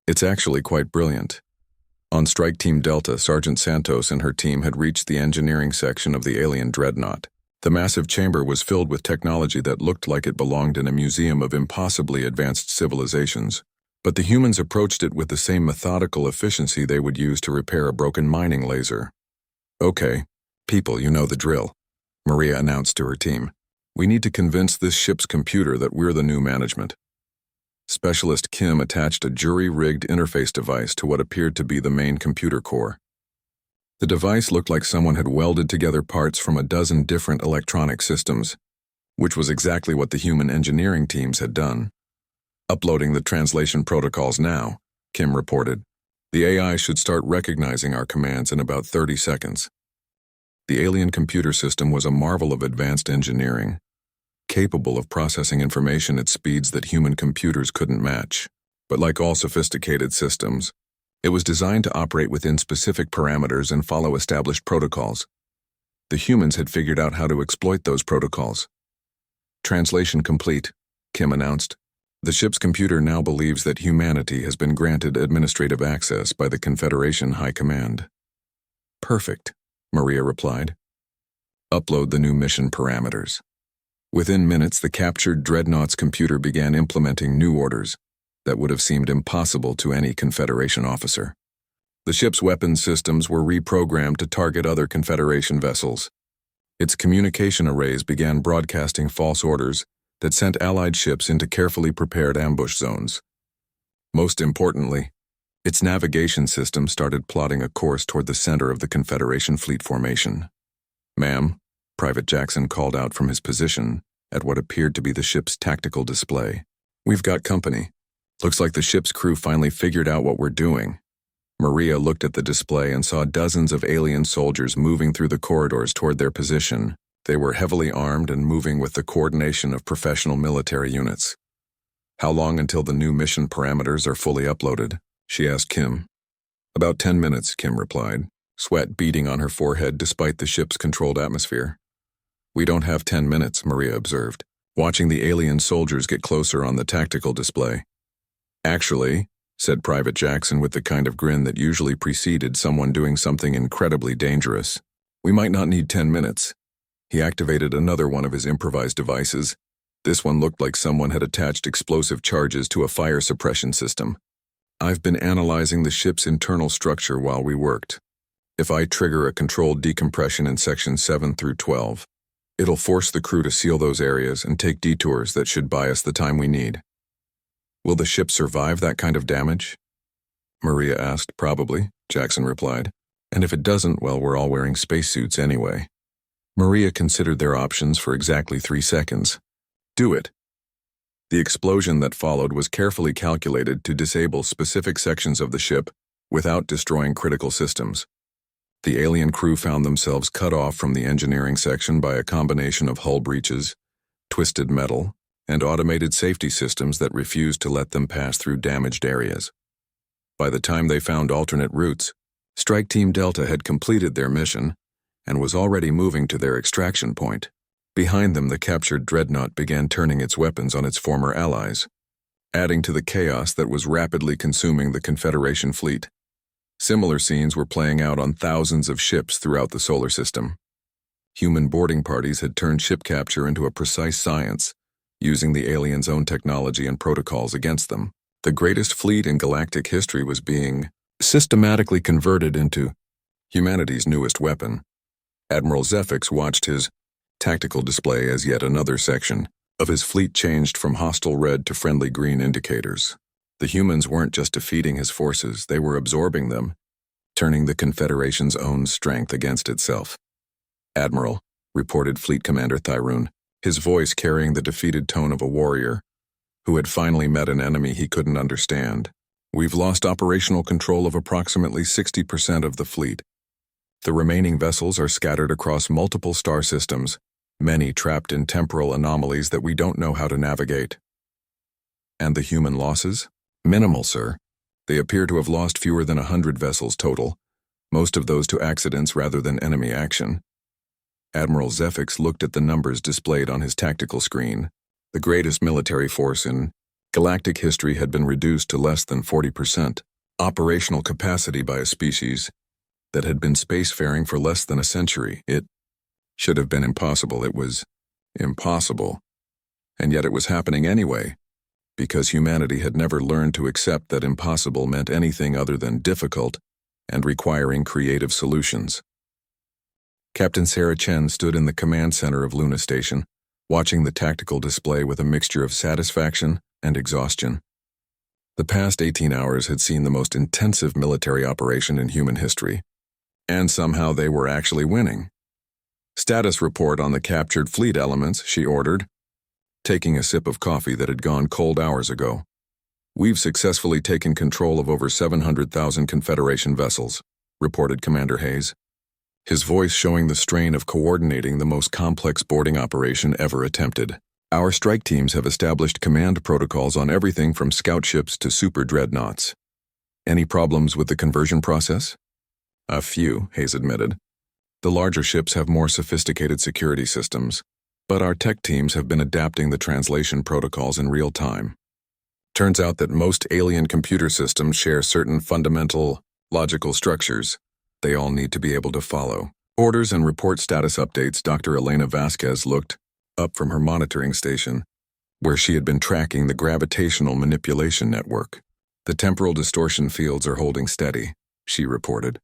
It's actually quite brilliant. On Strike Team Delta, Sergeant Santos and her team had reached the engineering section of the alien dreadnought. The massive chamber was filled with technology that looked like it belonged in a museum of impossibly advanced civilizations. But the humans approached it with the same methodical efficiency they would use to repair a broken mining laser. Okay, people, you know the drill, Maria announced to her team. We need to convince this ship's computer that we're the new management. Specialist Kim attached a jury-rigged interface device to what appeared to be the main computer core. The device looked like someone had welded together parts from a dozen different electronic systems, which was exactly what the human engineering teams had done. Uploading the translation protocols now, Kim reported. The AI should start recognizing our commands in about 30 seconds. The alien computer system was a marvel of advanced engineering, capable of processing information at speeds that human computers couldn't match. But like all sophisticated systems, it was designed to operate within specific parameters and follow established protocols. The humans had figured out how to exploit those protocols. Translation complete, Kim announced. The ship's computer now believes that humanity has been granted administrative access by the Confederation High Command. Perfect, Maria replied. Upload the new mission parameters. Within minutes, the captured dreadnought's computer began implementing new orders that would have seemed impossible to any Confederation officer. The ship's weapons systems were reprogrammed to target other Confederation vessels. Its communication arrays began broadcasting false orders that sent Allied ships into carefully prepared ambush zones. Most importantly, its navigation system started plotting a course toward the center of the Confederation fleet formation. Ma'am, Private Jackson called out from his position at what appeared to be the ship's tactical display. We've got company. Looks like the ship's crew finally figured out what we're doing. Maria looked at the display and saw dozens of alien soldiers moving through the corridors toward their position. They were heavily armed and moving with the coordination of professional military units. How long until the new mission parameters are fully uploaded? She asked Kim. About 10 minutes, Kim replied, sweat beading on her forehead despite the ship's controlled atmosphere. We don't have 10 minutes, Maria observed, watching the alien soldiers get closer on the tactical display. Actually, said Private Jackson with the kind of grin that usually preceded someone doing something incredibly dangerous. We might not need 10 minutes. He activated another one of his improvised devices. This one looked like someone had attached explosive charges to a fire suppression system. I've been analyzing the ship's internal structure while we worked. If I trigger a controlled decompression in sections 7 through 12, it'll force the crew to seal those areas and take detours that should buy us the time we need. Will the ship survive that kind of damage? Maria asked. Probably, Jackson replied. And if it doesn't, well, we're all wearing spacesuits anyway. Maria considered their options for exactly 3 seconds. Do it. The explosion that followed was carefully calculated to disable specific sections of the ship without destroying critical systems. The alien crew found themselves cut off from the engineering section by a combination of hull breaches, twisted metal, and automated safety systems that refused to let them pass through damaged areas. By the time they found alternate routes, Strike Team Delta had completed their mission and was already moving to their extraction point. Behind them, the captured dreadnought began turning its weapons on its former allies, adding to the chaos that was rapidly consuming the Confederation fleet. Similar scenes were playing out on thousands of ships throughout the solar system. Human boarding parties had turned ship capture into a precise science, using the aliens' own technology and protocols against them. The greatest fleet in galactic history was being systematically converted into humanity's newest weapon. Admiral Zefix watched his tactical display as yet another section of his fleet changed from hostile red to friendly green indicators. The humans weren't just defeating his forces, they were absorbing them, turning the Confederation's own strength against itself. Admiral, reported Fleet Commander Thyroon, his voice carrying the defeated tone of a warrior who had finally met an enemy he couldn't understand. We've lost operational control of approximately 60% of the fleet. The remaining vessels are scattered across multiple star systems, many trapped in temporal anomalies that we don't know how to navigate. And the human losses? Minimal, sir. They appear to have lost fewer than 100 vessels total, most of those to accidents rather than enemy action. Admiral Zefix looked at the numbers displayed on his tactical screen. The greatest military force in galactic history had been reduced to less than 40% operational capacity by a species that had been spacefaring for less than a century. It should have been impossible. It was impossible. And yet it was happening anyway, because humanity had never learned to accept that impossible meant anything other than difficult and requiring creative solutions. Captain Sarah Chen stood in the command center of Luna Station, watching the tactical display with a mixture of satisfaction and exhaustion. The past 18 hours had seen the most intensive military operation in human history, and somehow they were actually winning. Status report on the captured fleet elements, she ordered, taking a sip of coffee that had gone cold hours ago. We've successfully taken control of over 700,000 Confederation vessels, reported Commander Hayes, his voice showing the strain of coordinating the most complex boarding operation ever attempted. Our strike teams have established command protocols on everything from scout ships to super dreadnoughts. Any problems with the conversion process? A few, Hayes admitted. The larger ships have more sophisticated security systems, but our tech teams have been adapting the translation protocols in real time. Turns out that most alien computer systems share certain fundamental logical structures they all need to be able to follow. Orders and report status updates. Dr. Elena Vasquez looked up from her monitoring station, where she had been tracking the gravitational manipulation network. The temporal distortion fields are holding steady, she reported.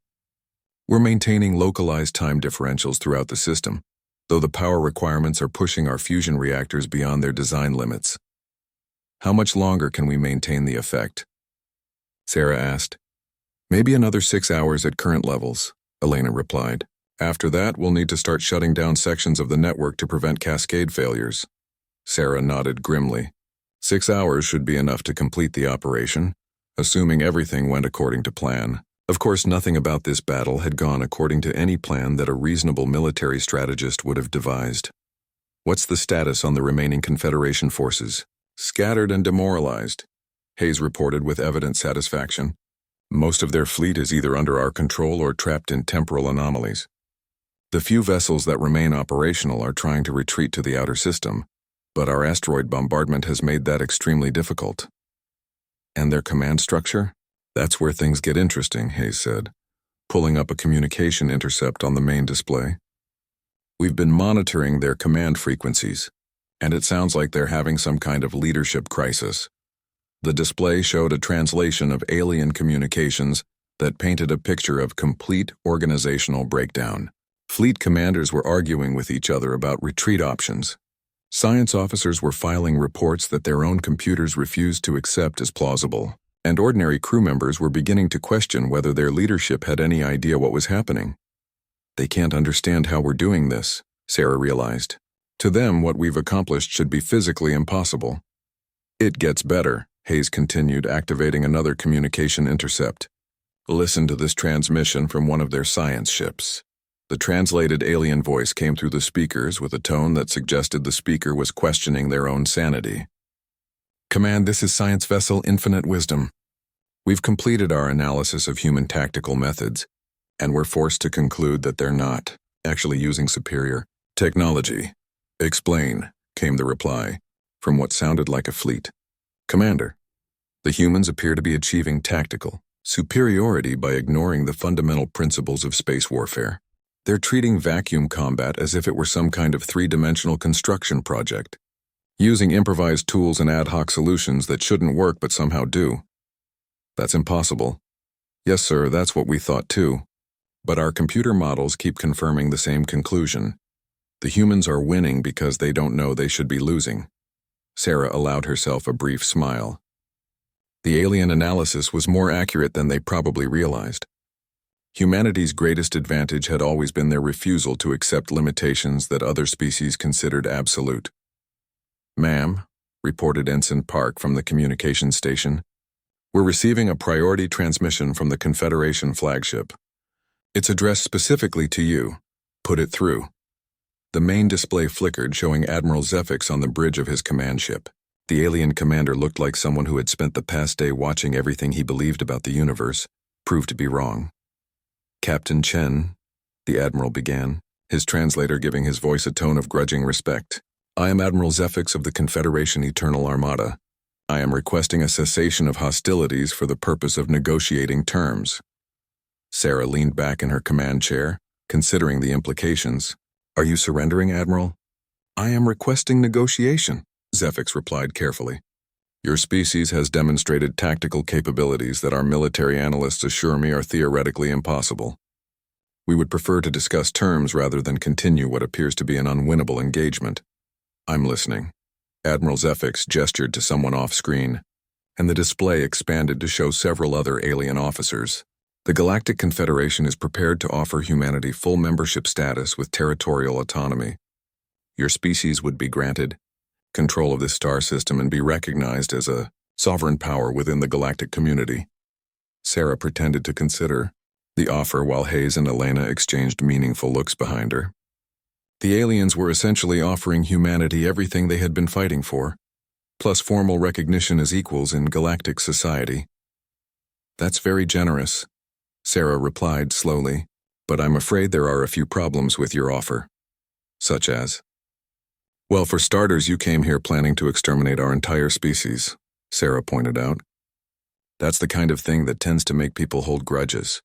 We're maintaining localized time differentials throughout the system, though the power requirements are pushing our fusion reactors beyond their design limits. How much longer can we maintain the effect? Sarah asked. Maybe another 6 hours at current levels, Elena replied. After that, we'll need to start shutting down sections of the network to prevent cascade failures. Sarah nodded grimly. 6 hours should be enough to complete the operation, assuming everything went according to plan. Of course, nothing about this battle had gone according to any plan that a reasonable military strategist would have devised. What's the status on the remaining Confederation forces? Scattered and demoralized, Hayes reported with evident satisfaction. Most of their fleet is either under our control or trapped in temporal anomalies. The few vessels that remain operational are trying to retreat to the outer system, but our asteroid bombardment has made that extremely difficult. And their command structure? That's where things get interesting, Hayes said, pulling up a communication intercept on the main display. We've been monitoring their command frequencies, and it sounds like they're having some kind of leadership crisis. The display showed a translation of alien communications that painted a picture of complete organizational breakdown. Fleet commanders were arguing with each other about retreat options. Science officers were filing reports that their own computers refused to accept as plausible, and ordinary crew members were beginning to question whether their leadership had any idea what was happening. They can't understand how we're doing this, Sarah realized. To them, what we've accomplished should be physically impossible. It gets better, Hayes continued, activating another communication intercept. Listen to this transmission from one of their science ships. The translated alien voice came through the speakers with a tone that suggested the speaker was questioning their own sanity. Command, this is Science Vessel Infinite Wisdom. We've completed our analysis of human tactical methods, and we're forced to conclude that they're not actually using superior technology. Explain, came the reply, from what sounded like a fleet. Commander, the humans appear to be achieving tactical superiority by ignoring the fundamental principles of space warfare. They're treating vacuum combat as if it were some kind of three-dimensional construction project, using improvised tools and ad hoc solutions that shouldn't work but somehow do. That's impossible. Yes, sir, that's what we thought too. But our computer models keep confirming the same conclusion. The humans are winning because they don't know they should be losing. Sarah allowed herself a brief smile. The alien analysis was more accurate than they probably realized. Humanity's greatest advantage had always been their refusal to accept limitations that other species considered absolute. Ma'am, reported Ensign Park from the communications station, we're receiving a priority transmission from the Confederation flagship. It's addressed specifically to you. Put it through. The main display flickered, showing Admiral Zefix on the bridge of his command ship. The alien commander looked like someone who had spent the past day watching everything he believed about the universe prove to be wrong. Captain Chen, the Admiral began, his translator giving his voice a tone of grudging respect. I am Admiral Zefix of the Confederation Eternal Armada. I am requesting a cessation of hostilities for the purpose of negotiating terms. Sarah leaned back in her command chair, considering the implications. Are you surrendering, Admiral? I am requesting negotiation, Zefix replied carefully. Your species has demonstrated tactical capabilities that our military analysts assure me are theoretically impossible. We would prefer to discuss terms rather than continue what appears to be an unwinnable engagement. I'm listening. Admiral Zefix gestured to someone off-screen, and the display expanded to show several other alien officers. The Galactic Confederation is prepared to offer humanity full membership status with territorial autonomy. Your species would be granted control of this star system and be recognized as a sovereign power within the galactic community. Sarah pretended to consider the offer while Hayes and Elena exchanged meaningful looks behind her. The aliens were essentially offering humanity everything they had been fighting for, plus formal recognition as equals in galactic society. That's very generous, Sarah replied slowly, but I'm afraid there are a few problems with your offer. Such as? Well, for starters, you came here planning to exterminate our entire species, Sarah pointed out. That's the kind of thing that tends to make people hold grudges.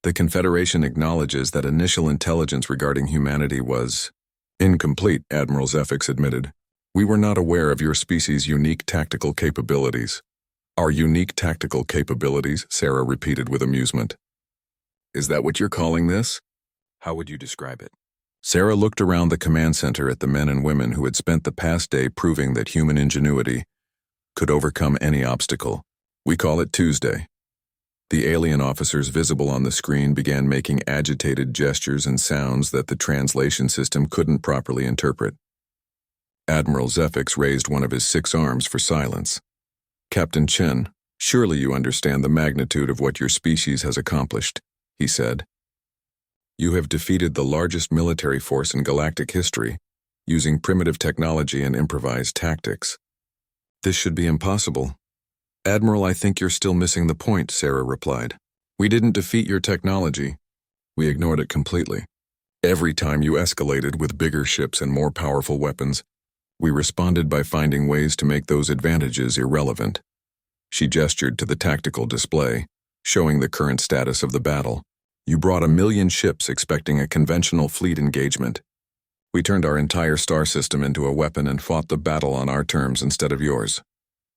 The Confederation acknowledges that initial intelligence regarding humanity was incomplete, Admiral Zefix admitted. We were not aware of your species' unique tactical capabilities. Our unique tactical capabilities, Sarah repeated with amusement. Is that what you're calling this? How would you describe it? Sarah looked around the command center at the men and women who had spent the past day proving that human ingenuity could overcome any obstacle. We call it Tuesday. The alien officers visible on the screen began making agitated gestures and sounds that the translation system couldn't properly interpret. Admiral Zefix raised one of his 6 arms for silence. Captain Chen, surely you understand the magnitude of what your species has accomplished, he said. You have defeated the largest military force in galactic history, using primitive technology and improvised tactics. This should be impossible. Admiral, I think you're still missing the point, Sarah replied. We didn't defeat your technology. We ignored it completely. Every time you escalated with bigger ships and more powerful weapons, we responded by finding ways to make those advantages irrelevant. She gestured to the tactical display, showing the current status of the battle. You brought 1,000,000 ships expecting a conventional fleet engagement. We turned our entire star system into a weapon and fought the battle on our terms instead of yours.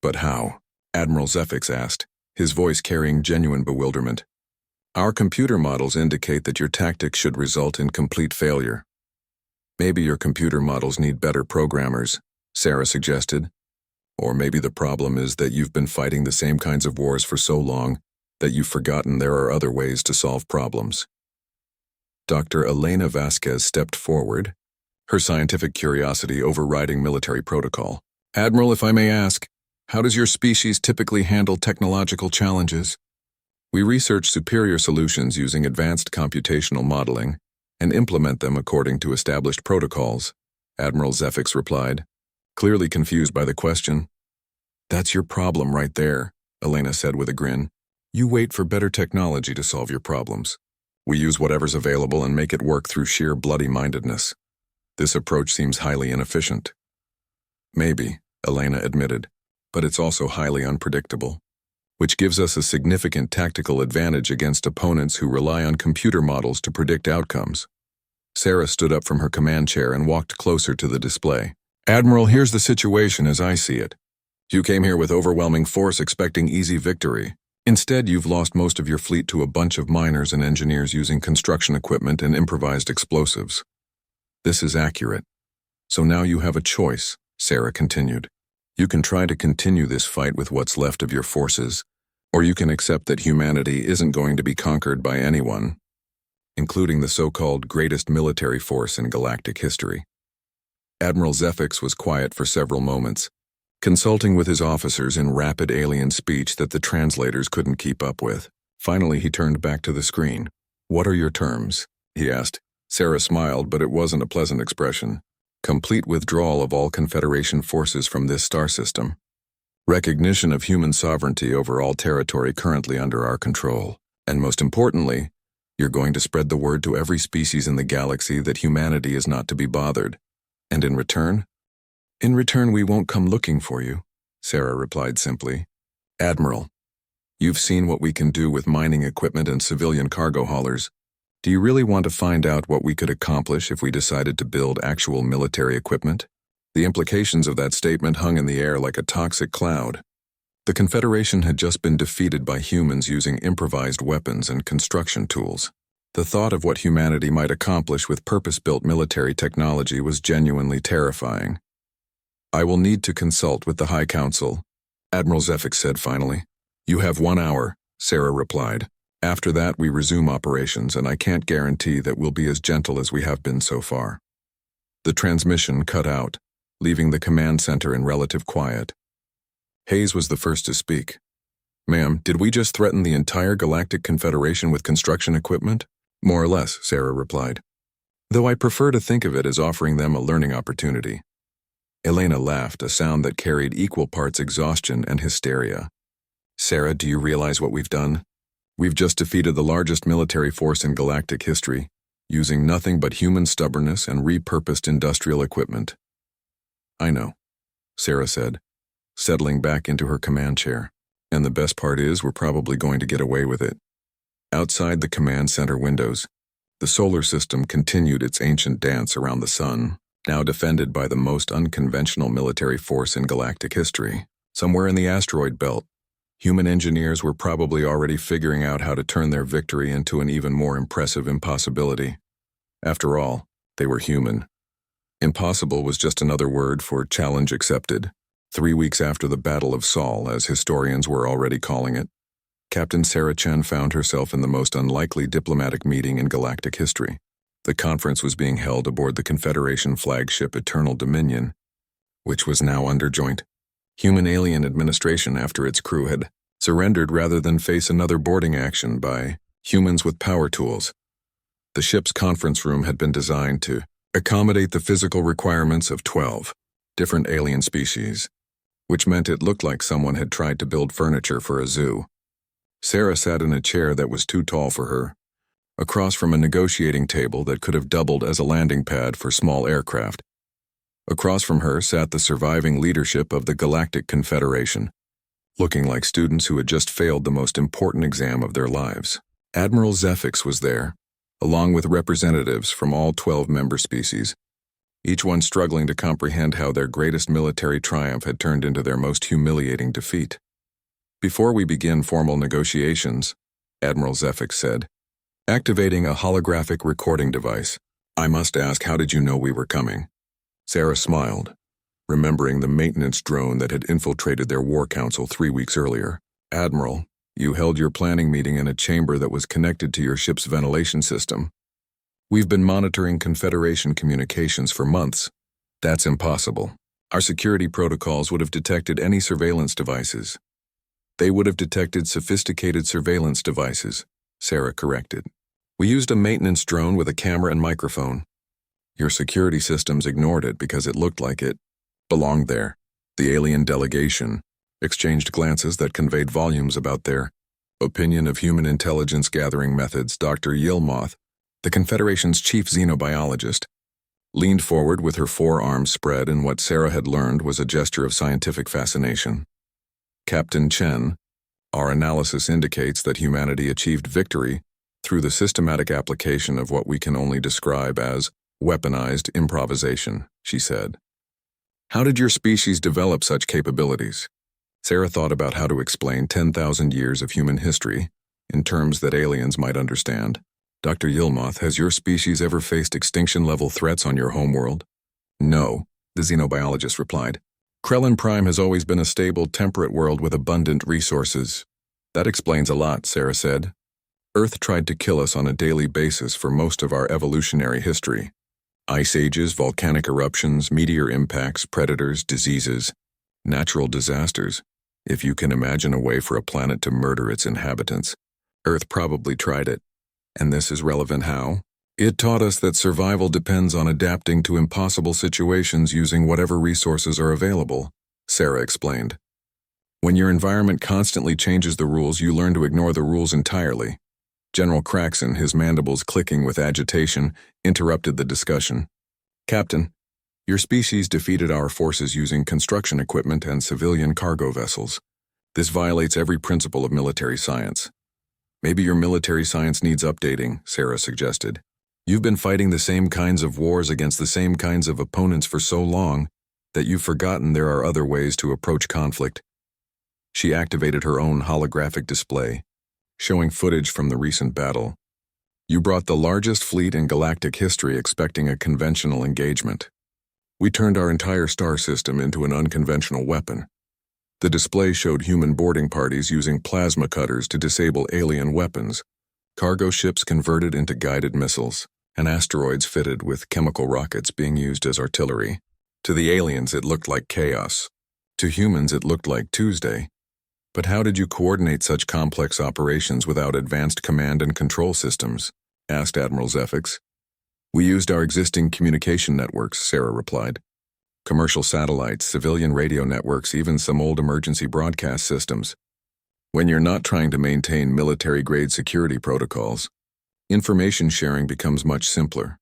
But how? Admiral Zefix asked, his voice carrying genuine bewilderment. Our computer models indicate that your tactics should result in complete failure. Maybe your computer models need better programmers, Sarah suggested. Or maybe the problem is that you've been fighting the same kinds of wars for so long that you've forgotten there are other ways to solve problems. Dr. Elena Vasquez stepped forward, her scientific curiosity overriding military protocol. Admiral, if I may ask, how does your species typically handle technological challenges? We research superior solutions using advanced computational modeling and implement them according to established protocols, Admiral Zefix replied, clearly confused by the question. That's your problem right there, Elena said with a grin. You wait for better technology to solve your problems. We use whatever's available and make it work through sheer bloody-mindedness. This approach seems highly inefficient. Maybe, Elena admitted, but it's also highly unpredictable, which gives us a significant tactical advantage against opponents who rely on computer models to predict outcomes. Sarah stood up from her command chair and walked closer to the display. Admiral, here's the situation as I see it. You came here with overwhelming force expecting easy victory. Instead, you've lost most of your fleet to a bunch of miners and engineers using construction equipment and improvised explosives. This is accurate. So now you have a choice, Sarah continued. You can try to continue this fight with what's left of your forces, or you can accept that humanity isn't going to be conquered by anyone, including the so-called greatest military force in galactic history. Admiral Zefix was quiet for several moments, consulting with his officers in rapid alien speech that the translators couldn't keep up with. Finally, he turned back to the screen. What are your terms? He asked. Sarah smiled, but it wasn't a pleasant expression. Complete withdrawal of all Confederation forces from this star system. Recognition of human sovereignty over all territory currently under our control. And most importantly, you're going to spread the word to every species in the galaxy that humanity is not to be bothered. And in return? In return, we won't come looking for you, Sarah replied simply. Admiral, you've seen what we can do with mining equipment and civilian cargo haulers. Do you really want to find out what we could accomplish if we decided to build actual military equipment? The implications of that statement hung in the air like a toxic cloud. The Confederation had just been defeated by humans using improvised weapons and construction tools. The thought of what humanity might accomplish with purpose-built military technology was genuinely terrifying. I will need to consult with the High Council, Admiral Zefix said finally. You have 1 hour, Sarah replied. After that, we resume operations, and I can't guarantee that we'll be as gentle as we have been so far. The transmission cut out, leaving the command center in relative quiet. Hayes was the first to speak. Ma'am, did we just threaten the entire Galactic Confederation with construction equipment? More or less, Sarah replied. Though I prefer to think of it as offering them a learning opportunity. Elena laughed, a sound that carried equal parts exhaustion and hysteria. Sarah, do you realize what we've done? We've just defeated the largest military force in galactic history, using nothing but human stubbornness and repurposed industrial equipment. I know, Sarah said, settling back into her command chair. And the best part is we're probably going to get away with it. Outside the command center windows, the solar system continued its ancient dance around the sun, now defended by the most unconventional military force in galactic history. Somewhere in the asteroid belt, human engineers were probably already figuring out how to turn their victory into an even more impressive impossibility. After all, they were human. Impossible was just another word for challenge accepted. 3 weeks after the Battle of Sol, as historians were already calling it, Captain Sarah Chen found herself in the most unlikely diplomatic meeting in galactic history. The conference was being held aboard the Confederation flagship Eternal Dominion, which was now under joint human-alien administration after its crew had surrendered rather than face another boarding action by humans with power tools. The ship's conference room had been designed to accommodate the physical requirements of 12 different alien species, which meant it looked like someone had tried to build furniture for a zoo. Sarah sat in a chair that was too tall for her, across from a negotiating table that could have doubled as a landing pad for small aircraft. Across from her sat the surviving leadership of the Galactic Confederation, looking like students who had just failed the most important exam of their lives. Admiral Zefix was there, along with representatives from all 12 member species, each one struggling to comprehend how their greatest military triumph had turned into their most humiliating defeat. "Before we begin formal negotiations," Admiral Zefix said, activating a holographic recording device, "I must ask, how did you know we were coming?" Sarah smiled, remembering the maintenance drone that had infiltrated their war council 3 weeks earlier. "Admiral, you held your planning meeting in a chamber that was connected to your ship's ventilation system. We've been monitoring Confederation communications for months. That's impossible. Our security protocols would have detected any surveillance devices." "They would have detected sophisticated surveillance devices," Sarah corrected. "We used a maintenance drone with a camera and microphone. Your security systems ignored it because it looked like it belonged there." The alien delegation exchanged glances that conveyed volumes about their opinion of human intelligence gathering methods. Dr. Yilmoth, the Confederation's chief xenobiologist, leaned forward with her forearms spread in what Sarah had learned was a gesture of scientific fascination. "Captain Chen, our analysis indicates that humanity achieved victory through the systematic application of what we can only describe as weaponized improvisation," she said. "How did your species develop such capabilities?" Sarah thought about how to explain 10,000 years of human history in terms that aliens might understand. "Dr. Yilmoth, has your species ever faced extinction-level threats on your homeworld?" "No," the xenobiologist replied. "Krellin Prime has always been a stable, temperate world with abundant resources." "That explains a lot," Sarah said. "Earth tried to kill us on a daily basis for most of our evolutionary history. Ice ages, volcanic eruptions, meteor impacts, predators, diseases, natural disasters. If you can imagine a way for a planet to murder its inhabitants, Earth probably tried it. And this is relevant how? It taught us that survival depends on adapting to impossible situations using whatever resources are available," Sarah explained. "When your environment constantly changes the rules, you learn to ignore the rules entirely." General Craxon, his mandibles clicking with agitation, interrupted the discussion. "Captain, your species defeated our forces using construction equipment and civilian cargo vessels. This violates every principle of military science." "Maybe your military science needs updating," Sarah suggested. "You've been fighting the same kinds of wars against the same kinds of opponents for so long that you've forgotten there are other ways to approach conflict." She activated her own holographic display, showing footage from the recent battle. "You brought the largest fleet in galactic history expecting a conventional engagement. We turned our entire star system into an unconventional weapon." The display showed human boarding parties using plasma cutters to disable alien weapons, cargo ships converted into guided missiles, and asteroids fitted with chemical rockets being used as artillery. To the aliens, it looked like chaos. To humans, it looked like Tuesday. "But how did you coordinate such complex operations without advanced command and control systems?" asked Admiral Zefix. "We used our existing communication networks," Sarah replied. "Commercial satellites, civilian radio networks, even some old emergency broadcast systems. When you're not trying to maintain military-grade security protocols, information sharing becomes much simpler."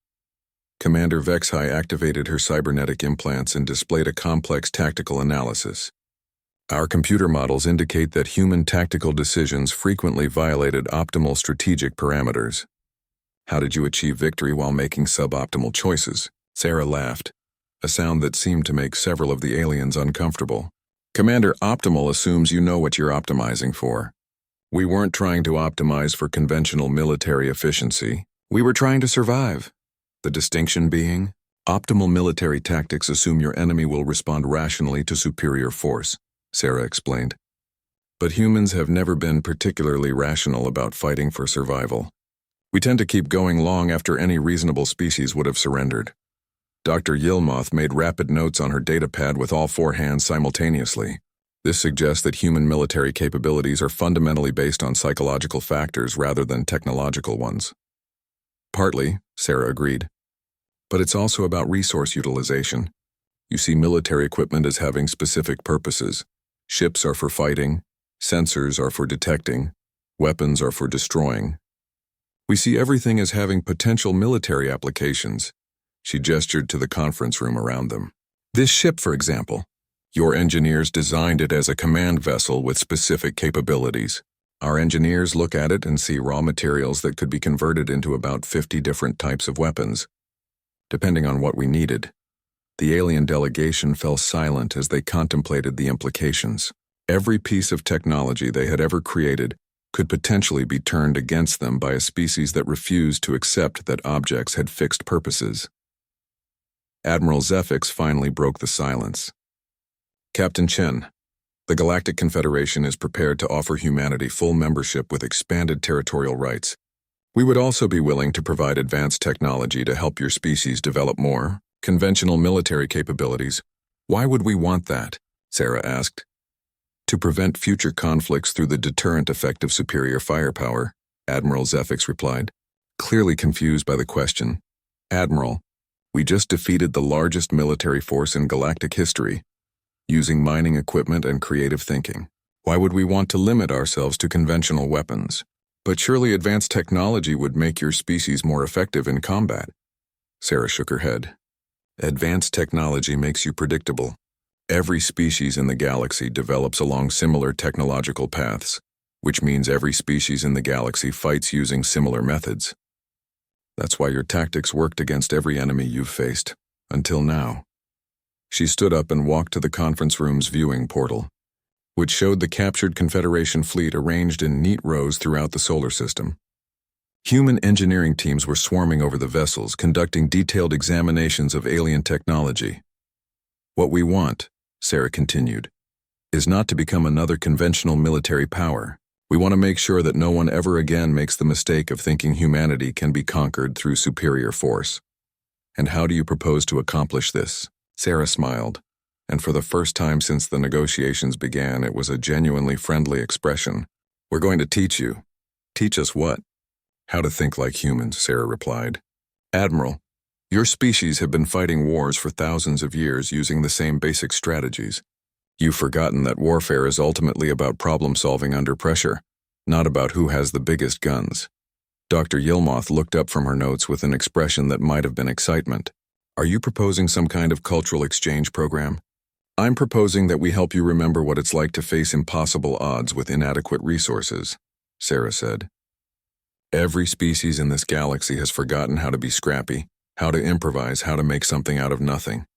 Commander Vexhai activated her cybernetic implants and displayed a complex tactical analysis. "Our computer models indicate that human tactical decisions frequently violated optimal strategic parameters." "How did you achieve victory while making suboptimal choices?" Sarah laughed, a sound that seemed to make several of the aliens uncomfortable. "Commander, optimal assumes you know what you're optimizing for. We weren't trying to optimize for conventional military efficiency. We were trying to survive. The distinction being, optimal military tactics assume your enemy will respond rationally to superior force," Sarah explained. "But humans have never been particularly rational about fighting for survival. We tend to keep going long after any reasonable species would have surrendered." Dr. Yilmoth made rapid notes on her datapad with all 4 hands simultaneously. "This suggests that human military capabilities are fundamentally based on psychological factors rather than technological ones." "Partly," Sarah agreed. "But it's also about resource utilization. You see military equipment as having specific purposes. Ships are for fighting, sensors are for detecting, weapons are for destroying. We see everything as having potential military applications." She gestured to the conference room around them. "This ship, for example. Your engineers designed it as a command vessel with specific capabilities. Our engineers look at it and see raw materials that could be converted into about 50 different types of weapons, depending on what we needed. The alien delegation fell silent as they contemplated the implications. Every piece of technology they had ever created could potentially be turned against them by a species that refused to accept that objects had fixed purposes. Admiral Zefix finally broke the silence. Captain Chen, the Galactic Confederation is prepared to offer humanity full membership with expanded territorial rights. We would also be willing to provide advanced technology to help your species develop more conventional military capabilities. Why would we want that? Sarah asked. To prevent future conflicts through the deterrent effect of superior firepower, Admiral Zefix replied, clearly confused by the question. Admiral, we just defeated the largest military force in galactic history, using mining equipment and creative thinking. Why would we want to limit ourselves to conventional weapons? But surely advanced technology would make your species more effective in combat. Sarah shook her head. Advanced technology makes you predictable. Every species in the galaxy develops along similar technological paths, which means every species in the galaxy fights using similar methods. That's why your tactics worked against every enemy you've faced, until now. She stood up and walked to the conference room's viewing portal, which showed the captured Confederation fleet arranged in neat rows throughout the solar system. Human engineering teams were swarming over the vessels, conducting detailed examinations of alien technology. What we want, Sarah continued, is not to become another conventional military power. We want to make sure that no one ever again makes the mistake of thinking humanity can be conquered through superior force. And how do you propose to accomplish this? Sarah smiled, and for the first time since the negotiations began, it was a genuinely friendly expression. We're going to teach you. Teach us what? How to think like humans, Sarah replied. Admiral, your species have been fighting wars for thousands of years using the same basic strategies. You've forgotten that warfare is ultimately about problem-solving under pressure, not about who has the biggest guns. Dr. Yilmoth looked up from her notes with an expression that might have been excitement. Are you proposing some kind of cultural exchange program? I'm proposing that we help you remember what it's like to face impossible odds with inadequate resources, Sarah said. Every species in this galaxy has forgotten how to be scrappy, how to improvise, how to make something out of nothing.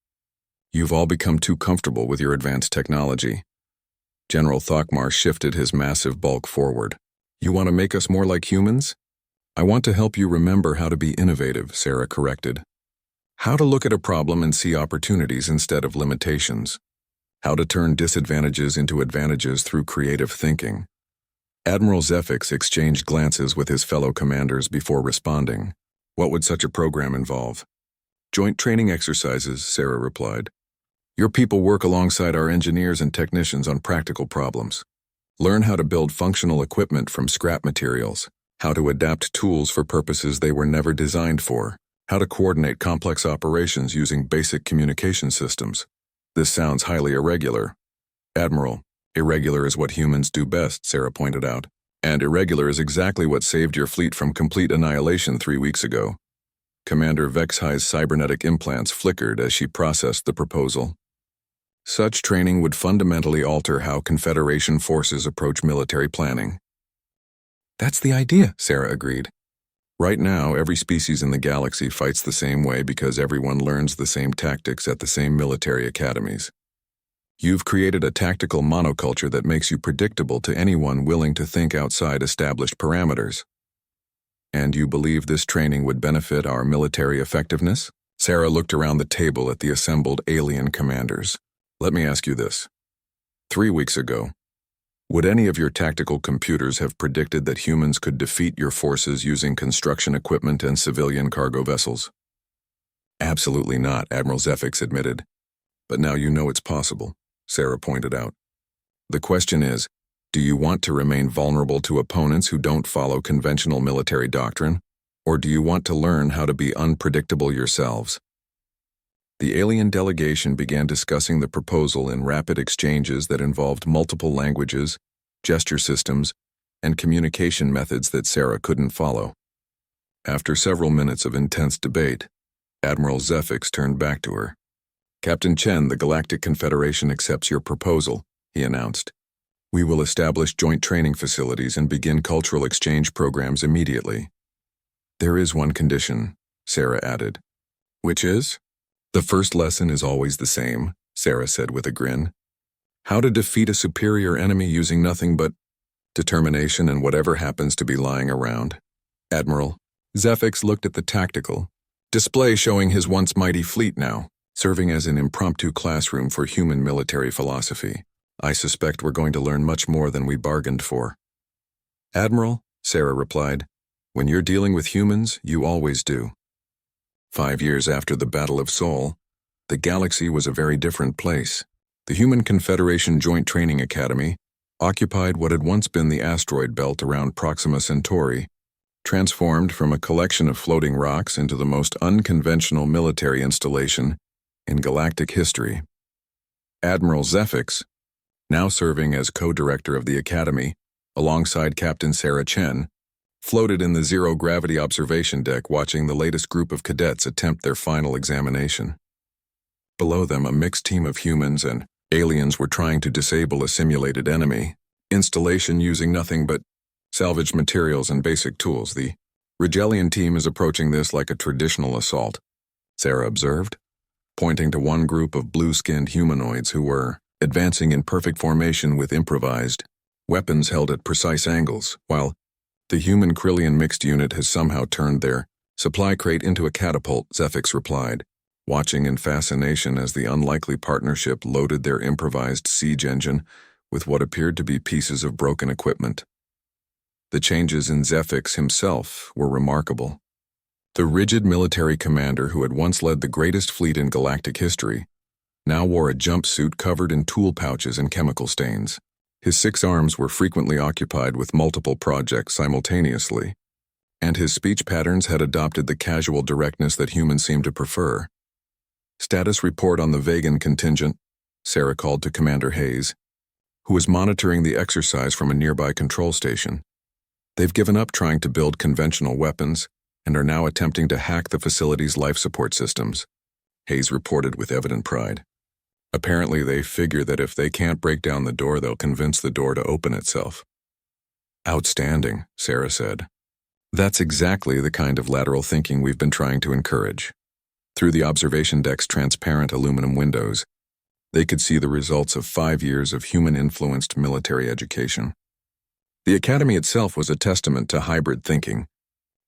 You've all become too comfortable with your advanced technology. General Thokmar shifted his massive bulk forward. You want to make us more like humans? I want to help you remember how to be innovative, Sarah corrected. How to look at a problem and see opportunities instead of limitations. How to turn disadvantages into advantages through creative thinking. Admiral Zefix exchanged glances with his fellow commanders before responding. What would such a program involve? Joint training exercises, Sarah replied. Your people work alongside our engineers and technicians on practical problems. Learn how to build functional equipment from scrap materials, how to adapt tools for purposes they were never designed for, how to coordinate complex operations using basic communication systems. This sounds highly irregular. Admiral, irregular is what humans do best, Sarah pointed out. And irregular is exactly what saved your fleet from complete annihilation 3 weeks ago. Commander Vexhi's cybernetic implants flickered as she processed the proposal. Such training would fundamentally alter how Confederation forces approach military planning. That's the idea, Sarah agreed. Right now, every species in the galaxy fights the same way because everyone learns the same tactics at the same military academies. You've created a tactical monoculture that makes you predictable to anyone willing to think outside established parameters. And you believe this training would benefit our military effectiveness? Sarah looked around the table at the assembled alien commanders. Let me ask you this. 3 weeks ago, would any of your tactical computers have predicted that humans could defeat your forces using construction equipment and civilian cargo vessels? Absolutely not, Admiral Zefix admitted. But now you know it's possible, Sarah pointed out. The question is, do you want to remain vulnerable to opponents who don't follow conventional military doctrine, or do you want to learn how to be unpredictable yourselves? The alien delegation began discussing the proposal in rapid exchanges that involved multiple languages, gesture systems, and communication methods that Sarah couldn't follow. After several minutes of intense debate, Admiral Zefix turned back to her. Captain Chen, the Galactic Confederation accepts your proposal, he announced. We will establish joint training facilities and begin cultural exchange programs immediately. There is one condition, Sarah added. Which is? The first lesson is always the same, Sarah said with a grin. How to defeat a superior enemy using nothing but determination and whatever happens to be lying around. Admiral Zefix looked at the tactical display showing his once mighty fleet now, serving as an impromptu classroom for human military philosophy. I suspect we're going to learn much more than we bargained for. Admiral, Sarah replied, when you're dealing with humans, you always do. 5 years after the Battle of Sol, the galaxy was a very different place. The Human Confederation Joint Training Academy occupied what had once been the asteroid belt around Proxima Centauri, transformed from a collection of floating rocks into the most unconventional military installation in galactic history. Admiral Zefix, now serving as co-director of the Academy, alongside Captain Sarah Chen, floated in the zero-gravity observation deck watching the latest group of cadets attempt their final examination. Below them, a mixed team of humans and aliens were trying to disable a simulated enemy installation using nothing but salvaged materials and basic tools. The Rigelian team is approaching this like a traditional assault, Sarah observed, pointing to one group of blue-skinned humanoids who were advancing in perfect formation with improvised weapons held at precise angles, while the human Krillian mixed unit has somehow turned their supply crate into a catapult, Zefix replied, watching in fascination as the unlikely partnership loaded their improvised siege engine with what appeared to be pieces of broken equipment. The changes in Zefix himself were remarkable. The rigid military commander who had once led the greatest fleet in galactic history now wore a jumpsuit covered in tool pouches and chemical stains. His 6 arms were frequently occupied with multiple projects simultaneously, and his speech patterns had adopted the casual directness that humans seem to prefer. Status report on the Vegan contingent, Sarah called to Commander Hayes, who was monitoring the exercise from a nearby control station. They've given up trying to build conventional weapons and are now attempting to hack the facility's life support systems, Hayes reported with evident pride. Apparently, they figure that if they can't break down the door, they'll convince the door to open itself. Outstanding, Sarah said. That's exactly the kind of lateral thinking we've been trying to encourage. Through the observation deck's transparent aluminum windows, they could see the results of 5 years of human-influenced military education. The Academy itself was a testament to hybrid thinking.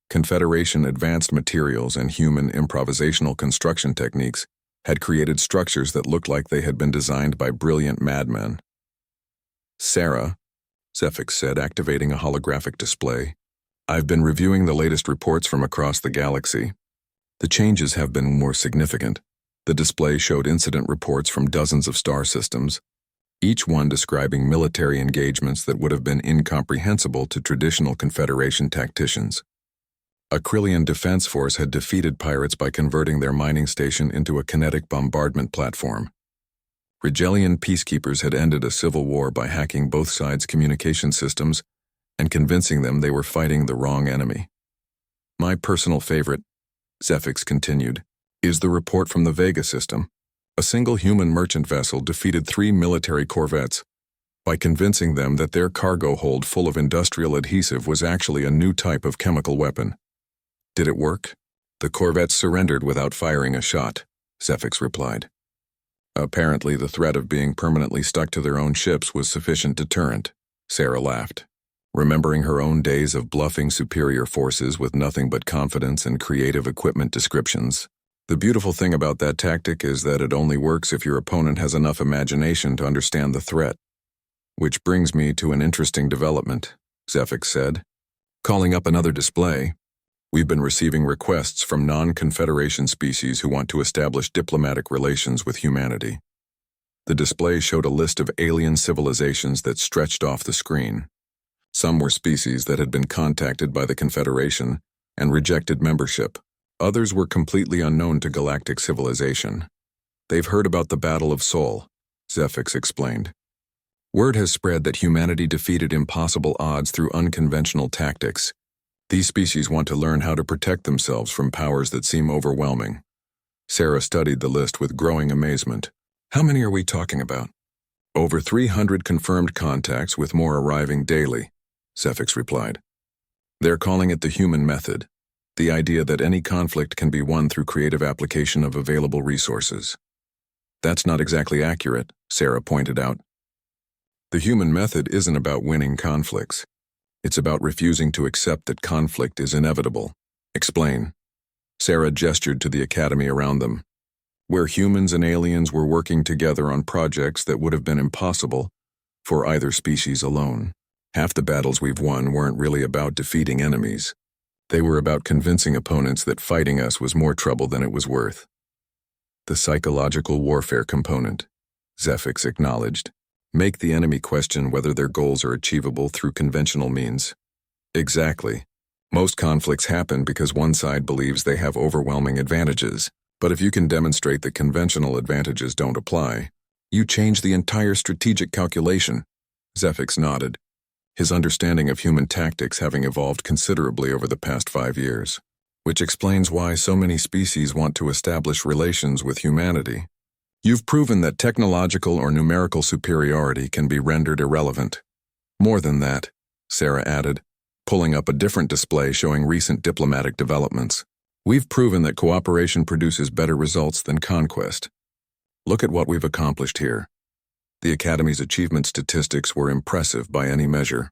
Confederation advanced materials and human improvisational construction techniques had created structures that looked like they had been designed by brilliant madmen. Sarah, Zefix said, activating a holographic display, I've been reviewing the latest reports from across the galaxy. The changes have been more significant. The display showed incident reports from dozens of star systems, each one describing military engagements that would have been incomprehensible to traditional Confederation tacticians. A Krillian defense force had defeated pirates by converting their mining station into a kinetic bombardment platform. Rigelian peacekeepers had ended a civil war by hacking both sides' communication systems and convincing them they were fighting the wrong enemy. My personal favorite, Zefix continued, is the report from the Vega system. A single human merchant vessel defeated 3 military corvettes by convincing them that their cargo hold full of industrial adhesive was actually a new type of chemical weapon. Did it work? The corvettes surrendered without firing a shot, Zefix replied. Apparently the threat of being permanently stuck to their own ships was sufficient deterrent, Sarah laughed, remembering her own days of bluffing superior forces with nothing but confidence and creative equipment descriptions. The beautiful thing about that tactic is that it only works if your opponent has enough imagination to understand the threat. Which brings me to an interesting development, Zefix said, calling up another display. We've been receiving requests from non-Confederation species who want to establish diplomatic relations with humanity. The display showed a list of alien civilizations that stretched off the screen. Some were species that had been contacted by the Confederation and rejected membership. Others were completely unknown to galactic civilization. They've heard about the Battle of Sol, Zefix explained. Word has spread that humanity defeated impossible odds through unconventional tactics. These species want to learn how to protect themselves from powers that seem overwhelming. Sarah studied the list with growing amazement. How many are we talking about? Over 300 confirmed contacts with more arriving daily, Zefix replied. They're calling it the human method, the idea that any conflict can be won through creative application of available resources. That's not exactly accurate, Sarah pointed out. The human method isn't about winning conflicts. It's about refusing to accept that conflict is inevitable. Explain. Sarah gestured to the academy around them, where humans and aliens were working together on projects that would have been impossible for either species alone. Half the battles we've won weren't really about defeating enemies. They were about convincing opponents that fighting us was more trouble than it was worth. The psychological warfare component, Zefix acknowledged. Make the enemy question whether their goals are achievable through conventional means. Exactly. Most conflicts happen because one side believes they have overwhelming advantages, but if you can demonstrate that conventional advantages don't apply, you change the entire strategic calculation. Zefix nodded, his understanding of human tactics having evolved considerably over the past 5 years, which explains why so many species want to establish relations with humanity. You've proven that technological or numerical superiority can be rendered irrelevant. More than that, Sarah added, pulling up a different display showing recent diplomatic developments. We've proven that cooperation produces better results than conquest. Look at what we've accomplished here. The Academy's achievement statistics were impressive by any measure.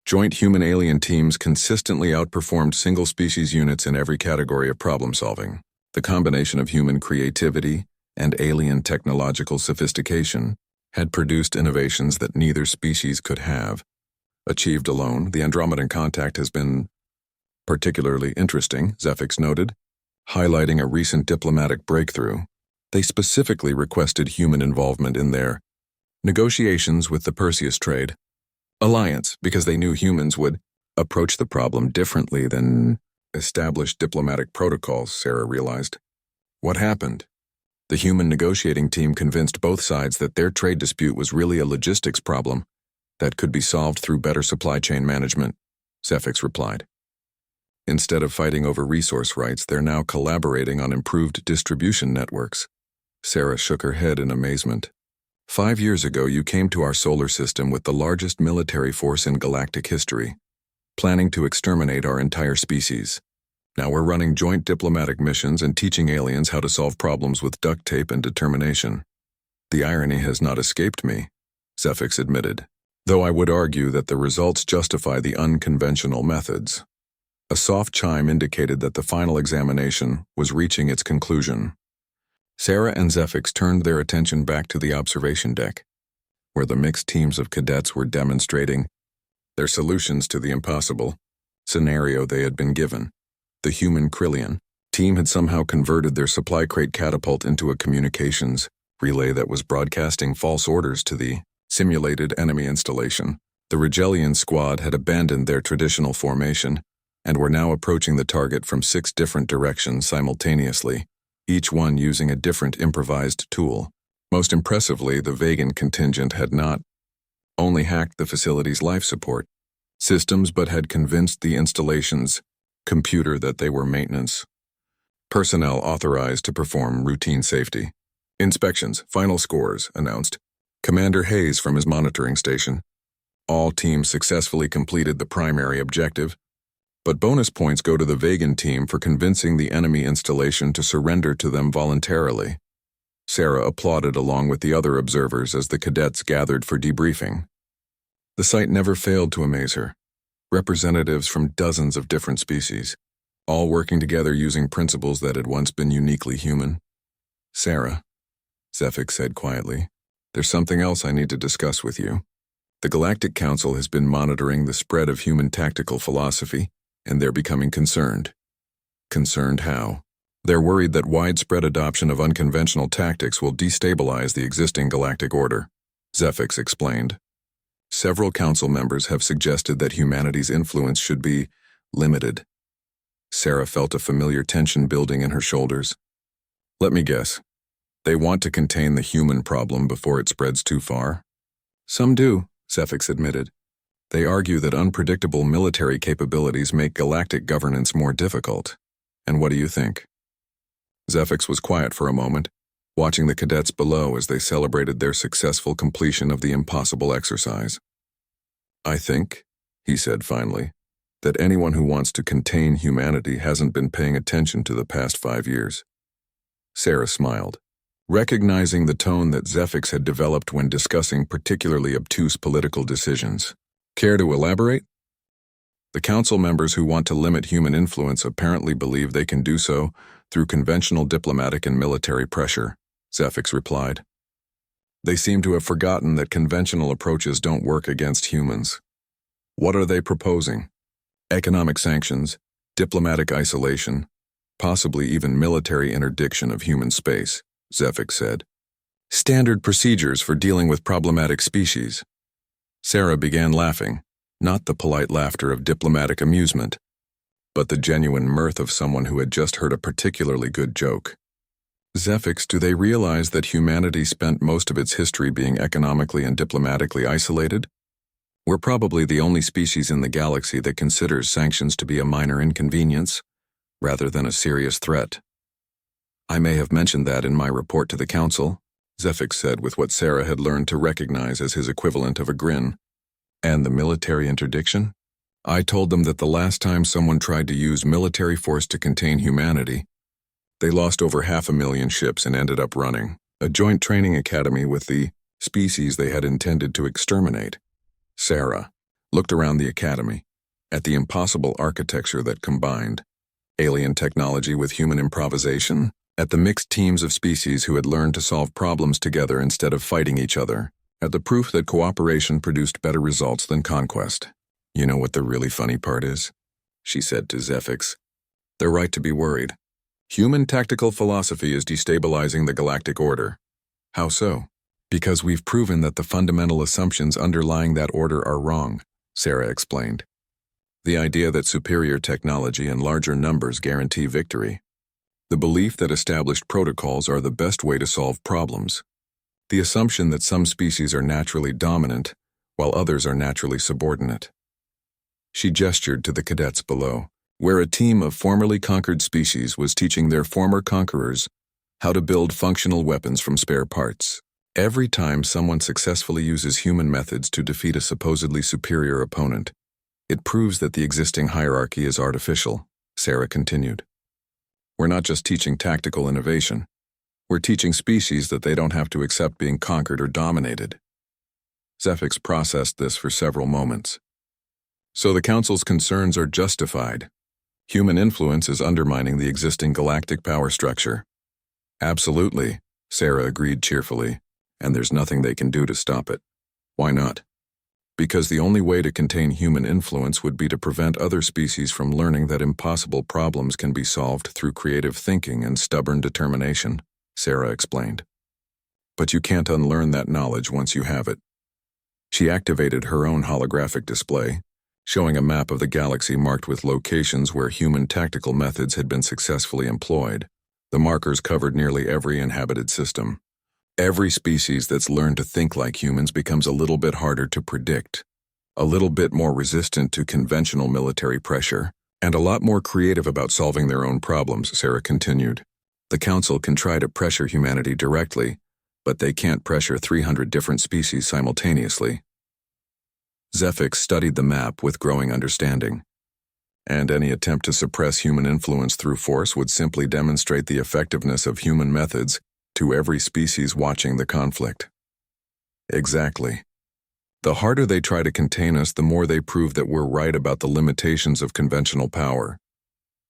Joint human-alien teams consistently outperformed single-species units in every category of problem-solving. The combination of human creativity and alien technological sophistication had produced innovations that neither species could have. Achieved alone, the Andromedan contact has been particularly interesting, Zefix noted, highlighting a recent diplomatic breakthrough. They specifically requested human involvement in their negotiations with the Perseus trade alliance because they knew humans would approach the problem differently than established diplomatic protocols, Sarah realized. What happened? The human negotiating team convinced both sides that their trade dispute was really a logistics problem that could be solved through better supply chain management, Zefix replied. Instead of fighting over resource rights, they're now collaborating on improved distribution networks. Sarah shook her head in amazement. 5 years ago, you came to our solar system with the largest military force in galactic history, planning to exterminate our entire species. Now we're running joint diplomatic missions and teaching aliens how to solve problems with duct tape and determination. The irony has not escaped me, Zefix admitted, though I would argue that the results justify the unconventional methods. A soft chime indicated that the final examination was reaching its conclusion. Sarah and Zefix turned their attention back to the observation deck, where the mixed teams of cadets were demonstrating their solutions to the impossible scenario they had been given. The human Krillian team had somehow converted their supply crate catapult into a communications relay that was broadcasting false orders to the simulated enemy installation. The Rigelian squad had abandoned their traditional formation and were now approaching the target from 6 different directions simultaneously, each one using a different improvised tool. Most impressively, the Vegan contingent had not only hacked the facility's life support systems but had convinced the installation's computer that they were maintenance personnel authorized to perform routine safety inspections. Final scores, announced Commander Hayes from his monitoring station. All teams successfully completed the primary objective, but bonus points go to the Vegan team for convincing the enemy installation to surrender to them voluntarily. Sarah applauded along with the other observers as the cadets gathered for debriefing. The sight never failed to amaze her. Representatives from dozens of different species, all working together using principles that had once been uniquely human. Sarah, Zefix said quietly, there's something else I need to discuss with you. The Galactic Council has been monitoring the spread of human tactical philosophy, and they're becoming concerned. Concerned how? They're worried that widespread adoption of unconventional tactics will destabilize the existing galactic order, Zefix explained. Several council members have suggested that humanity's influence should be limited. Sarah felt a familiar tension building in her shoulders. Let me guess. They want to contain the human problem before it spreads too far? Some do, Zefix admitted. They argue that unpredictable military capabilities make galactic governance more difficult. And what do you think? Zephyx was quiet for a moment, watching the cadets below as they celebrated their successful completion of the impossible exercise. "I think," he said finally, "that anyone who wants to contain humanity hasn't been paying attention to the past 5 years." Sarah smiled, recognizing the tone that Zephyx had developed when discussing particularly obtuse political decisions. "Care to elaborate?" "The council members who want to limit human influence apparently believe they can do so through conventional diplomatic and military pressure," Zephyx replied. "They seem to have forgotten that conventional approaches don't work against humans." "What are they proposing?" "Economic sanctions, diplomatic isolation, possibly even military interdiction of human space," Zephyx said. "Standard procedures for dealing with problematic species." Sarah began laughing, not the polite laughter of diplomatic amusement, but the genuine mirth of someone who had just heard a particularly good joke. "Zephyx, do they realize that humanity spent most of its history being economically and diplomatically isolated? We're probably the only species in the galaxy that considers sanctions to be a minor inconvenience, rather than a serious threat. I may have mentioned that in my report to the council," Zephyx said with what Sarah had learned to recognize as his equivalent of a grin. "And the military interdiction? I told them that the last time someone tried to use military force to contain humanity, they lost over 500,000 ships and ended up running a joint training academy with the species they had intended to exterminate." Sarah looked around the academy, at the impossible architecture that combined alien technology with human improvisation, at the mixed teams of species who had learned to solve problems together instead of fighting each other, at the proof that cooperation produced better results than conquest. "You know what the really funny part is?" she said to Zephyx. "They're right to be worried. Human tactical philosophy is destabilizing the galactic order." "How so?" "Because we've proven that the fundamental assumptions underlying that order are wrong," Sarah explained. "The idea that superior technology and larger numbers guarantee victory. The belief that established protocols are the best way to solve problems. The assumption that some species are naturally dominant, while others are naturally subordinate." She gestured to the cadets below, where a team of formerly conquered species was teaching their former conquerors how to build functional weapons from spare parts. "Every time someone successfully uses human methods to defeat a supposedly superior opponent, it proves that the existing hierarchy is artificial," Sarah continued. "We're not just teaching tactical innovation. We're teaching species that they don't have to accept being conquered or dominated." Zephyx processed this for several moments. "So the Council's concerns are justified. Human influence is undermining the existing galactic power structure." "Absolutely," Sarah agreed cheerfully, "and there's nothing they can do to stop it." "Why not?" "Because the only way to contain human influence would be to prevent other species from learning that impossible problems can be solved through creative thinking and stubborn determination," Sarah explained. "But you can't unlearn that knowledge once you have it." She activated her own holographic display, showing a map of the galaxy marked with locations where human tactical methods had been successfully employed. The markers covered nearly every inhabited system. Every species that's learned to think like humans becomes a little bit harder to predict, a little bit more resistant to conventional military pressure, and a lot more creative about solving their own problems, Sarah continued. "The Council can try to pressure humanity directly, but they can't pressure 300 different species simultaneously." Zephyx studied the map with growing understanding. "And any attempt to suppress human influence through force would simply demonstrate the effectiveness of human methods to every species watching the conflict." "Exactly. The harder they try to contain us, the more they prove that we're right about the limitations of conventional power."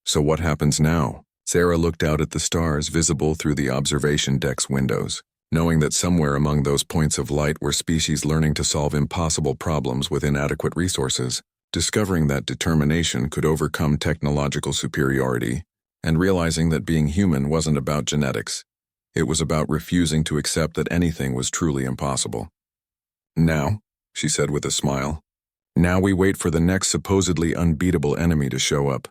"So what happens now?" Sarah looked out at the stars visible through the observation deck's windows, knowing that somewhere among those points of light were species learning to solve impossible problems with inadequate resources, discovering that determination could overcome technological superiority, and realizing that being human wasn't about genetics. It was about refusing to accept that anything was truly impossible. "Now," she said with a smile, "now we wait for the next supposedly unbeatable enemy to show up,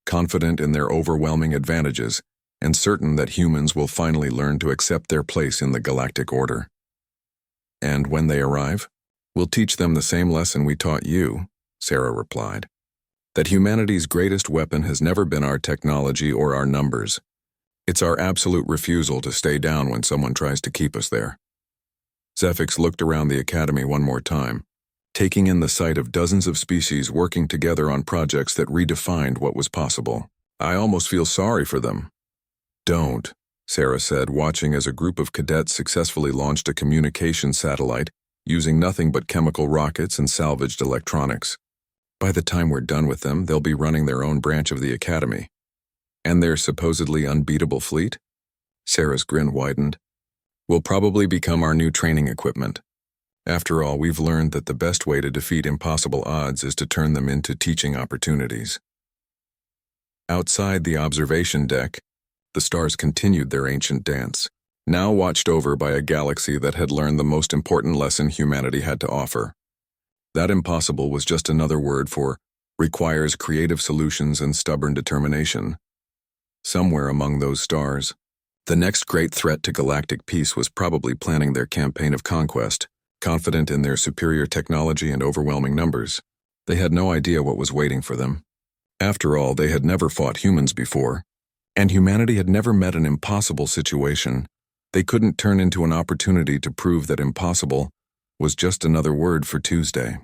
confident in their overwhelming advantages, and certain that humans will finally learn to accept their place in the galactic order. And when they arrive, we'll teach them the same lesson we taught you," Sarah replied. "That humanity's greatest weapon has never been our technology or our numbers. It's our absolute refusal to stay down when someone tries to keep us there. Zephyx looked around the academy one more time, taking in the sight of dozens of species working together on projects that redefined what was possible. I almost feel sorry for them. Don't, Sarah said, watching as a group of cadets successfully launched a communication satellite using nothing but chemical rockets and salvaged electronics. By the time we're done with them, they'll be running their own branch of the academy. And their supposedly unbeatable fleet? Sarah's grin widened. Will probably become our new training equipment. After all, we've learned that the best way to defeat impossible odds is to turn them into teaching opportunities. Outside the observation deck, the stars continued their ancient dance, now watched over by a galaxy that had learned the most important lesson humanity had to offer. That impossible was just another word for requires creative solutions and stubborn determination. Somewhere among those stars, the next great threat to galactic peace was probably planning their campaign of conquest, confident in their superior technology and overwhelming numbers. They had no idea what was waiting for them. After all, they had never fought humans before, and humanity had never met an impossible situation they couldn't turn into an opportunity to prove that impossible was just another word for Tuesday.